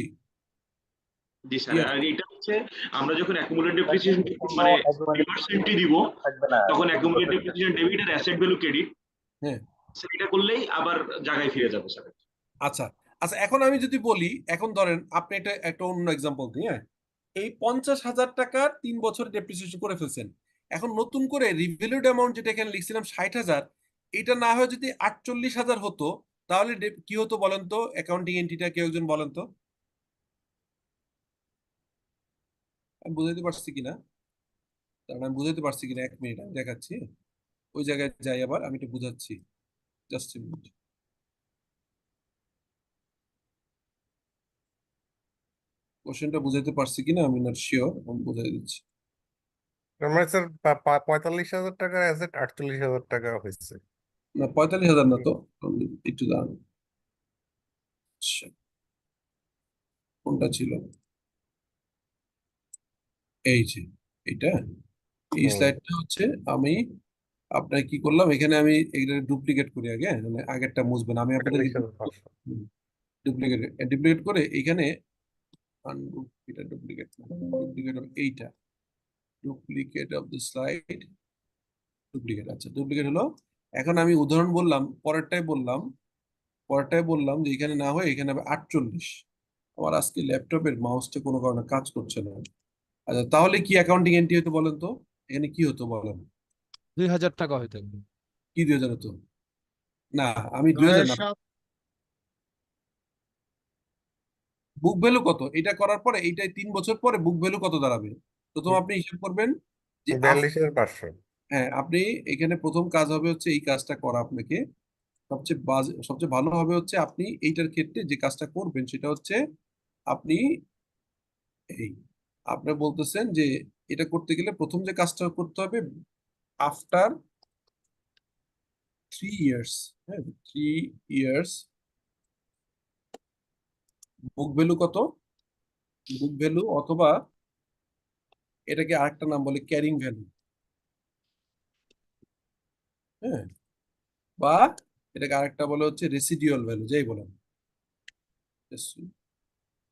জি স্যার, ইয়েস আর এটা হচ্ছে আমরা যখন অ্যাকুমুলেট ডেপ্রিসিয়েশন কোনো মানে একেবারে রিভার্স এন্ট্রি দিব থাকবে না তখন 3 অ্যাকুমুলেট বছরের কাছে। ডেপ্রিসিয়েশন ডেবিট আর অ্যাসেট ভ্যালু ক্রেডিট হ্যাঁ সেটা করলেই আবার জায়গায় ফিরে যাবে স্যার। আচ্ছা আচ্ছা, এখন আমি যদি বলি, এখন ধরেন আপনি একটা একটা অন্য এক্সাম্পল দিই, হ্যাঁ, এই 50,000 টাকার 3 বছর ডেপ্রিসিয়েশন করে ফেলছেন। এখন নতুন করে রিভ্যালুড অ্যামাউন্ট যেটা এখানে লিখছিলাম 60,000, এটা না হয় যদি 48,000 হতো, তাহলে কি হতো বলেন তো? অ্যাকাউন্টিং এন্ট্রিটা কেউ একজন বলেন তো, আমি বুঝাইতে পারছি কিনা, কারণ আমি বুঝাইতে পারছি কিনা 1 মিনিট আমি দেখাচ্ছি। ওই জায়গায় যাই, আবার আমি এটা বুঝাচ্ছি, জাস্ট মিনিট। কোশ্চেনটা বুঝাইতে পারছি কিনা আমি নট শিওর, আমি বুঝাই দিচ্ছি। তার মানে স্যার 45,000 টাকার অ্যাসেট 48,000 টাকা হয়েছে। না, 45,000 না তো, একটু দাঁড়ান। আচ্ছা, কোনটা ছিল? এই যে এটা, এই হুম, স্লাইডটা হচ্ছে আমি আপনার কি করলাম, এখানে আমি এটা ডুপ্লিকেট করি আগে, মানে আগেরটা মুছবেন, আমি আপনাদেরকে 45,500। ডুপ্লিকেট ডুপ্লিকেট করে এইখানে এটা ডুপ্লিকেট ডুপ্লিকেট এইটা duplicate of the slide, duplicate. আচ্ছা, ডুপ্লিকেট হলো। এখন আমি উদাহরণ বললাম, পরেরটাই বললাম যে এখানে না হয় এখানে হবে 48। আমার আজকে ল্যাপটপের মাউসটা কোনো কারণে কাজ করছে না। আচ্ছা, তাহলে কি অ্যাকাউন্টিং এন্ট্রি হতো বলেন তো? এখানে কি হতো বলেন? 2,000 টাকা হইতে কি 2,000 হতো? না, আমি 2,000 না, 7 বুক ভ্যালু কত এটা করার পরে, এইটাই 3 বছর পরে বুক ভ্যালু কত দাঁড়াবে? প্রথম আপনি হিসাব করবেন যে 42,500। হ্যাঁ, আপনি এখানে প্রথম কাজ হবে হচ্ছে এই কাজটা করা আপনাকে। সবচেয়ে ভালো হবে হচ্ছে আপনি এইটার ক্ষেত্রে যে কাজটা করবেন সেটা হচ্ছে আপনি এই আপনি বলতেছেন যে এটা করতে গেলে প্রথম যে কাজটা করতে হবে, আফটার 3 ইয়ার্স, হ্যাঁ, 3 ইয়ার্স বুক ভ্যালু কত? বুক ভ্যালু, অথবা এটাকে আরেকটা নাম বলে ক্যারিং ভ্যালু, হ্যাঁ, বা এটাকে আরেকটা বলে হচ্ছে রেসিডিউয়াল ভ্যালু, যাই বলেন,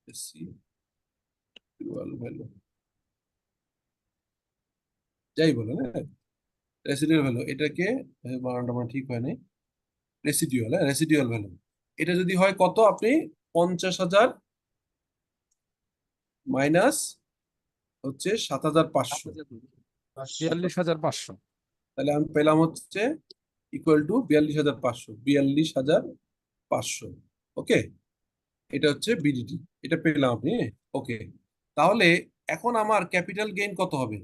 রেসিডিউয়াল ভ্যালু, যাই বলেন, হ্যাঁ, রেসিডিউয়াল ভ্যালু। এটাকে বানানটা আমার ঠিক হয় নাই, রেসিডিউয়াল, হ্যাঁ, রেসিডিউয়াল ভ্যালু। এটা যদি হয় কত, আপনি 50,000 মাইনাস হচ্ছে 7,500, 42,500। তাহলে আমি পেলাম হচ্ছে ইকুয়াল টু 42,500, 42,500। ওকে, এটা হচ্ছে বিডিটি, এটা পেলাম আপনি। ওকে, তাহলে এখন আমার ক্যাপিটাল গেইন কত হবে?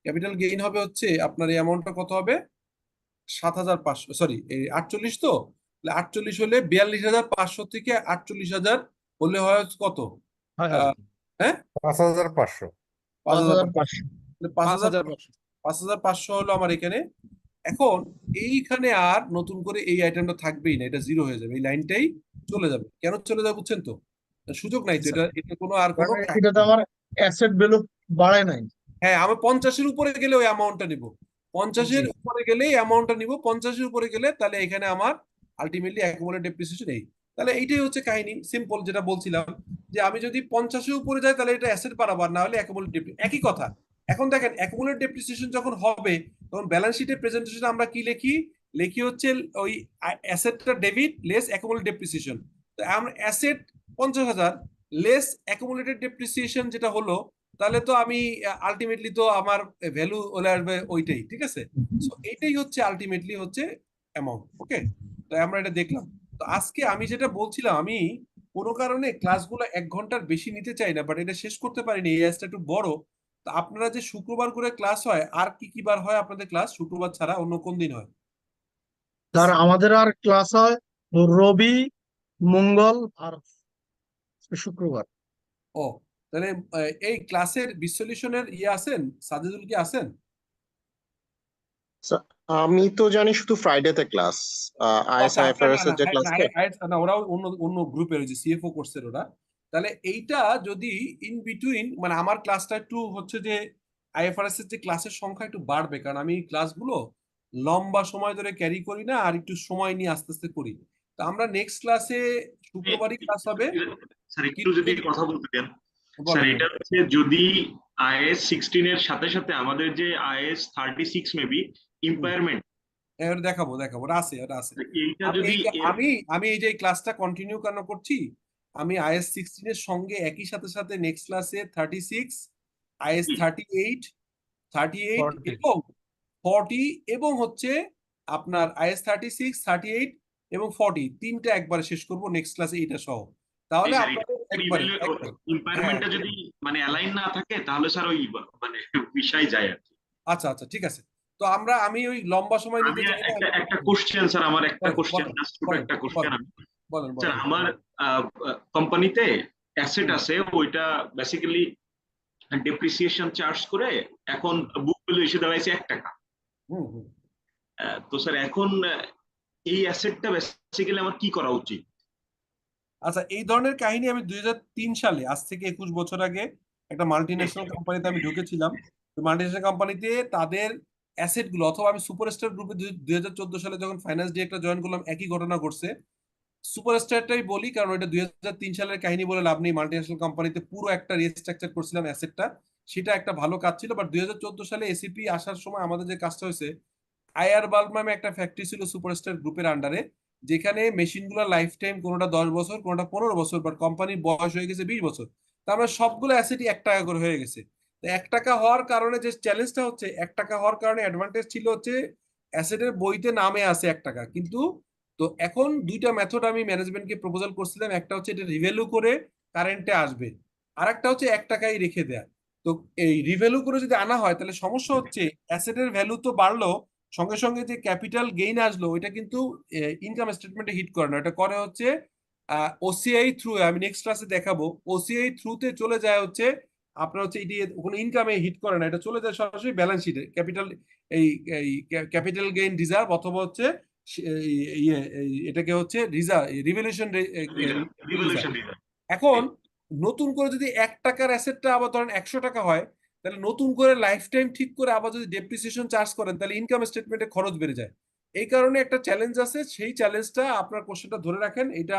ক্যাপিটাল গেইন হবে হচ্ছে আপনার এই অ্যামাউন্টটা কত হবে? 7,500, সরি, এই 48 তো, 48 হলে 42,500 থেকে 48,000 হলে হয় হচ্ছে কত? 6,000। হ্যাঁ, 5,500। 5,500, 5,000, 5,500। 5,500 হলো আমার এখানে। এখন এইখানে আর নতুন করে এই আইটেমটা থাকবেই না, এটা জিরো হয়ে যাবে, এই লাইনটাই চলে যাবে। কেন চলে যাবে বুঝছেন তো? সুযোগ নাই তো, এটা কোনো আর কোনো এটা তো আমার অ্যাসেট ভ্যালু বাড়ায় নাই। হ্যাঁ, আমি 50-এর উপরে গেলে ওই অ্যামাউন্টটা নিব, 50-এর জি উপরে গেলেই অ্যামাউন্টটা নিব, 50-এর উপরে গেলে তাহলে এখানে আমার আলটিমেটলি অ্যাকুমুলেট ডেপ্রিসিয়েশন এই। তাহলে এইটাই হচ্ছে কাহিনী, সিম্পল, যেটা বলছিলাম যে আমি যদি 50-এর উপরে যাই তাহলে এটা অ্যাসেট বাড়াবো, আর না হলে অ্যাকুমুলেট ডেপ্রিসিয়েশন, একই কথা। এখন দেখেন অ্যাকুমুলেট ডেপ্রিসিয়েশন যখন হবে তখন ব্যালেন্স শিটের প্রেজেন্টেশন আমরা কি লিখি? লিখি হচ্ছে ওই অ্যাসেটটা ডেবিট লেস অ্যাকুমুলেট ডেপ্রিসিয়েশন। তো আমরা অ্যাসেট 50,000 লেস অ্যাকুমুলেটেড ডেপ্রিসিয়েশন যেটা হলো, তাহলে তো আমি আলটিমেটলি তো আমার ভ্যালু চলে আসবে ওইটাই, ঠিক আছে? সো এইটাই হচ্ছে আলটিমেটলি হচ্ছে অ্যামাউন্ট। ওকে, তাই আমরা এটা দেখলাম। তো আজকে আমি যেটা বলছিলাম, আমি কোনো কারণে ক্লাসগুলো 1 ঘন্টার বেশি নিতে চাই না, বাট এটা শেষ করতে পারিনি, এই অ্যাজটা একটু বড়। তো আপনারা যে শুক্রবার করে ক্লাস হয়, আর কি কি বার হয় আপনাদের ক্লাস শুক্রবার ছাড়া অন্য কোন দিন হয়? স্যার, আমাদের আর ক্লাস হয় রবি, মঙ্গল আর শুক্রবার। ও, তাহলে এই ক্লাসের বিসলিউশনের ইয়ে আছেন, সাজেদুল কি আছেন? স্যার, আমি তো জানি শুধু ফ্রাইডেতে ক্লাস, আচ্ছা, না আইএসআইএফআরএস না এর যে না ক্লাসটা। না, ওরাও অন্য অন্য গ্রুপের, ওই যে সিএফও কোর্সের ওরা। তাহলে এইটা যদি ইন বিটুইন মানে আমার ক্লাসটা একটু হচ্ছে যে আইএফআরএস এর যে ক্লাসের সংখ্যা একটু বাড়বে, কারণ আমি ক্লাসগুলো লম্বা সময় ধরে ক্যারি করি না, আর একটু সময় নিয়ে আস্তে আস্তে করি। তো আমরা নেক্সট ক্লাসে শুক্রবারই ক্লাস হবে, স্যার একটু কিন্তু যদি কথা বলতে দেন স্যার, বলেন। এটা হচ্ছে যদি আইএস 16 এর সাথে সাথে আমাদের যে আইএস 36 মেবি ইম্পায়ারমেন্ট, এবার দেখাবো ওটা আছে, ওটা আছে। এইটা আমি যদি আমি এই যে ক্লাসটা কন্টিনিউ কেন করছি, আমি আইএস 16 এর সঙ্গে একই সাথে সাথে নেক্সট ক্লাসে 36, আইএস 38 40 এবং 40 এবং হচ্ছে আপনার আইএস 36, 38 এবং 40 তিনটা একবারে শেষ করব নেক্সট ক্লাসে এটা সহ। তাহলে আপনাদের একবারে ইম্পায়ারমেন্টটা যদি মানে অ্যালাইন না থাকে তাহলে স্যার ওই মানে বিষয় যায় আর কি। আচ্ছা আচ্ছা ঠিক আছে। তো আমি ওই লম্বা সময় নিতে চাই না। একটা কোশ্চেন স্যার, আমার একটা বলেন, কোশ্চেন, বলেন, জাস্ট ছোট বলেন, একটা কোশ্চেন। বলেন, স্যার বলেন। আমার কোম্পানিতে অ্যাসেট আছে, ওইটা বেসিক্যালি ডেপ্রিসিয়েশন চার্জ করে এখন বুক ভ্যালু এসে দাঁড়াইছে 1 টাকা। হুম হুম তো স্যার এখন এই অ্যাসেটটা বেসিক্যালি আমার কি করা উচিত? আচ্ছা, এই ধরনের কাহিনী আমি 2003 সালে, আজ থেকে 21 বছর আগে, একটা মাল্টিন্যাশনাল কোম্পানিতে আমি ঢুকেছিলাম। মাল্টিন্যাশনাল কোম্পানিতে তাদের অ্যাসেট গুলো, অথবা আমি সুপারস্টার গ্রুপে 2014 সালে যখন ফাইন্যান্স ডিরেক্টর জয়েন করলাম, একই ঘটনা ঘটছে। সুপারস্টারটাই বলি, কারণ এটা 2003 সালের কাহিনী বলে লাভ নেই। মাল্টিন্যাশনাল কোম্পানিতে পুরো একটা রিস্ট্রাকচার করছিলাম অ্যাসেটটা, সেটা একটা ভালো কাজ ছিল। বাট 2014 সালে এসিপি আসার সময় আমাদের যে কাজটা হয়েছে, আইআর বাল্ব নামে একটা ফ্যাক্টরি ছিল সুপারস্টার গ্রুপের আন্ডারে, যেখানে মেশিনগুলো লাইফ টাইম, কোনোটা 10 বছর, কোনোটা 15 বছর, বাট কোম্পানির বয়স হয়ে গেছে 20 বছর। তার মানে সবগুলো অ্যাসেটই 1 টাকা করে হয়ে গেছে। তো 1 টাকা হওয়ার কারণে যে চ্যালেঞ্জটা হচ্ছে, 1 টাকা হওয়ার কারণে অ্যাডভান্টেজ ছিল হচ্ছে অ্যাসেটের বইতে নামে আছে 1 টাকা, কিন্তু তো এখন দুইটা মেথড আমি ম্যানেজমেন্টকে প্রপোজাল করছিলাম। একটা হচ্ছে এটা রিভ্যালু করে কারেন্টে আসবে, আর একটা হচ্ছে 1 টাকাই রেখে দেয়া। তো এই রিভ্যালু করে যদি আনা হয়, তাহলে সমস্যা হচ্ছে অ্যাসেটের ভ্যালু তো বাড়লো, সঙ্গে সঙ্গে যে ক্যাপিটাল গেইন আসলো ওইটা কিন্তু ইনকাম স্টেটমেন্টে হিট করে না, এটা করে হচ্ছে ওসিআই থ্রু। আমি নেক্সট ক্লাসে দেখাবো, ওসিআই থ্রুতে চলে যায় হচ্ছে আপনার হচ্ছে এটি কোনো ইনকামে হিট করে না, এটা চলে যায় সরাসরি ব্যালেন্স শিটে, ক্যাপিটাল এই ক্যাপিটাল গেইন রিজার্ভ, অথবা হচ্ছে এটাকে হচ্ছে রিজার্ভ, রিভ্যালুয়েশন রিজার্ভ। এখন নতুন করে যদি 1 টাকার অ্যাসেটটা আবার ধরেন 100 টাকা হয়, তাহলে নতুন করে লাইফ টাইম ঠিক করে আবার যদি ডেপ্রিসিয়েশন চার্জ করেন, তাহলে ইনকাম স্টেটমেন্টে খরচ বেড়ে যায়। এই কারণে একটা চ্যালেঞ্জ আছে, সেই চ্যালেঞ্জটা আপনার কোশ্চেনটা ধরে রাখেন। এটা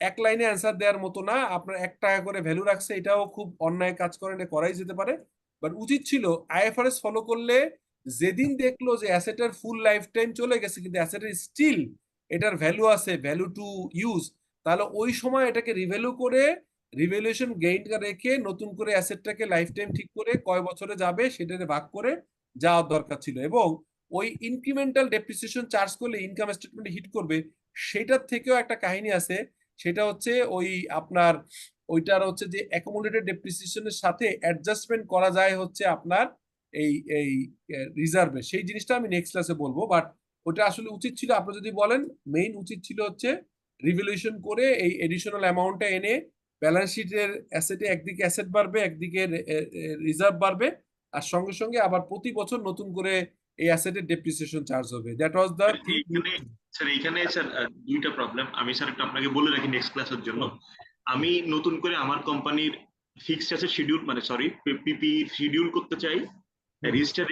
এক লাইনে অ্যান্সার দেওয়ার মতো না। আপনার 1 টাকা করে ভ্যালু রাখছে, এটাও খুব অন্যায় কাজ করেন, এটা করাই যেতে পারে। বাট উচিত ছিল আইএফআরএস ফলো করলে, যেদিন দেখলো যে অ্যাসেটের ফুল লাইফ টাইম চলে গেছে কিন্তু অ্যাসেটের স্টিল এটার ভ্যালু আছে, ভ্যালু টু ইউজ, তাহলে ওই সময় এটাকে রিভ্যালু করে রিভ্যালুয়েশন গেইনটা রেখে নতুন করে অ্যাসেটটাকে লাইফ টাইম ঠিক করে কয় বছরে যাবে সেটাতে ভাগ করে যাওয়ার দরকার ছিল। এবং ওই ইনক্রিমেন্টাল ডেপ্রিসিয়েশন চার্জ করলে ইনকাম স্টেটমেন্টে হিট করবে, সেটার থেকেও একটা কাহিনী আছে। সেটা হচ্ছে ওই আপনার ওইটার হচ্ছে যে অ্যাকুমুলেটেড ডেপ্রিসিয়েশনের সাথে অ্যাডজাস্টমেন্ট করা যায় হচ্ছে আপনার এই এই রিজার্ভে, সেই জিনিসটা আমি নেক্সট ক্লাসে বলবো। বাট ওটা আসলে উচিত ছিল, আপনি যদি বলেন মেইন উচিত ছিল হচ্ছে রিভ্যালুয়েশন করে এই এডিশনাল অ্যামাউন্টটা এনে ব্যালেন্স শিটের অ্যাসেটে একদিকে অ্যাসেট বাড়বে, একদিকে রিজার্ভ বাড়বে, আর সঙ্গে সঙ্গে আবার প্রতি বছর নতুন করে এই অ্যাসেটের ডেপ্রিসিয়েশন চার্জ হবে। দ্যাট ওয়াজ দ্য স্যার এইখানে স্যার দুইটা প্রবলেম আমি স্যার একটু আপনাকে বলে রাখি নেক্সট ক্লাসের জন্য। আমি নতুন করে আমার কোম্পানির ফিক্সড অ্যাসেট শিডিউল, মানে সরি পিপি শিডিউল করতে চাই, রেজিস্টার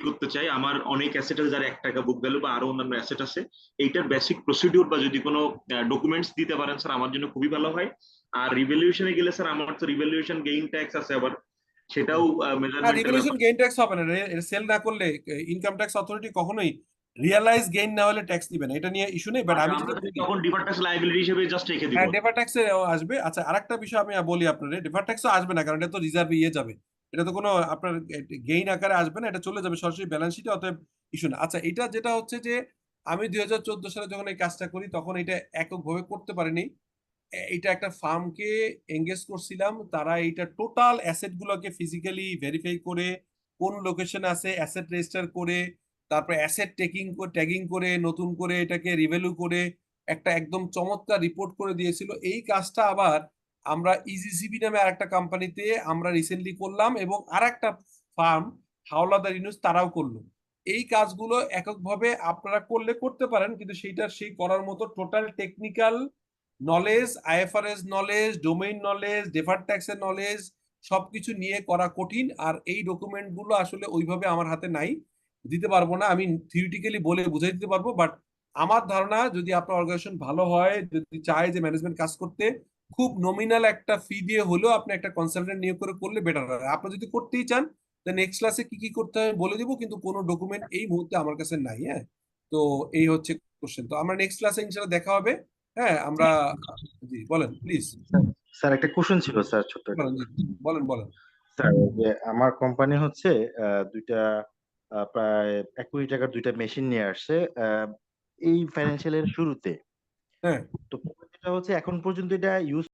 করতে চাই। আমার অনেক অ্যাসেট আছে যার 1 টাকা বুক ভ্যালু বা আরো অন্যান্য অ্যাসেট আছে। এইটার বেসিক প্রসিডিউর বা যদি কোনো ডকুমেন্টস দিতে পারেন স্যার আমার জন্য খুবই ভালো হয়। আর রিভ্যালুয়েশনে গেলে স্যার আমার তো রিভ্যালুয়েশন গেইন ট্যাক্স আছে, আবার সেটাও মেজারমেন্টের রিভ্যালুয়েশন গেইন ট্যাক্স হবে না, সেল না করলে ইনকাম ট্যাক্স অথরিটি কখনোই রিয়ালাইজ গেইন না হলে ট্যাক্স দিবে না, এটা নিয়ে ইস্যু নেই। বাট আমি যেটা তখন ডিফার্ড ট্যাক্স লায়াবিলিটি হিসেবে জাস্ট রেখে দিব। হ্যাঁ, ডেফার ট্যাক্সে আসবে। আচ্ছা, আরেকটা বিষয় আমি বলি আপনাদের, ডেফার ট্যাক্সও আসবে না, কারণ এটা তো রিজার্ভে ইয়ে যাবে, এটা তো কোনো আপনার গেইন আকারে আসবে না, এটা চলে যাবে সরাসরি ব্যালেন্স শিটে, অতএব ইস্যু না। আচ্ছা, এটা যেটা হচ্ছে যে আমি 2014 সালে যখন এই কাজটা করি, তখন এটা এককভাবে করতে পারিনি। এটা একটা ফার্মকে এঙ্গেজ করছিলাম, তারা এইটা টোটাল অ্যাসেট গুলোকে ফিজিক্যালি ভেরিফাই করে, কোন লোকেশনে আছে অ্যাসেট রেজিস্টার করে, তারপর অ্যাসেট ট্যাগিং করে নতুন করে এটাকে রিভ্যালু করে একটা একদম চমৎকার রিপোর্ট করে দিয়েছিল। এই কাজটা আবার আমরা ইজিসিবি নামে আরেকটা কোম্পানিতে আমরা রিসেন্টলি করলাম, এবং আরেকটা ফার্ম হাওলাদার ইউনুস তারাও করলো। এই কাজগুলো এককভাবে আপনারা করলে করতে পারেন, কিন্তু সেই করার মতো total technical knowledge, IFRS knowledge, domain knowledge, deferred ট্যাক্সের নলেজ সবকিছু নিয়ে করা কঠিন। আর এই ডকুমেন্ট গুলো আসলে ওইভাবে আমার হাতে নাই, দিতে পারবো না। আমি থিওরিটিক্যালি বলে বুঝাই দিতে পারবো, বাট আমার ধারণা যদি আপনার অর্গানাইজেশন ভালো হয়, যদি চায় যে ম্যানেজমেন্ট কাজ করতে, খুব নমিনাল একটা ফি দিয়ে হলেও আপনি একটা কনসালটেন্ট নিয়োগ করে করলে বেটার হয়। আপনি যদি করতেই চান, নেক্সট ক্লাসে কি কি করতে হবে বলে দিব, কিন্তু কোনো ডকুমেন্ট এই মুহূর্তে আমার কাছে নাই। হ্যাঁ, তো এই হচ্ছে কোশ্চেন। তো আমরা নেক্সট ক্লাসে ইনশাআল্লাহ দেখা হবে। হ্যাঁ, আমরা জি বলেন প্লিজ। স্যার একটা কোশ্চেন ছিল স্যার, ছোট্ট একটা বলেন জি, বলেন বলেন। স্যার, যে আমার কোম্পানি হচ্ছে দুইটা প্রায় 1 কোটি টাকার দুইটা মেশিন নিয়ে আসছে এই ফাইন্যান্সিয়াল এর শুরুতে। হ্যাঁ তো যেটা হচ্ছে এখন পর্যন্ত এটা ইউজ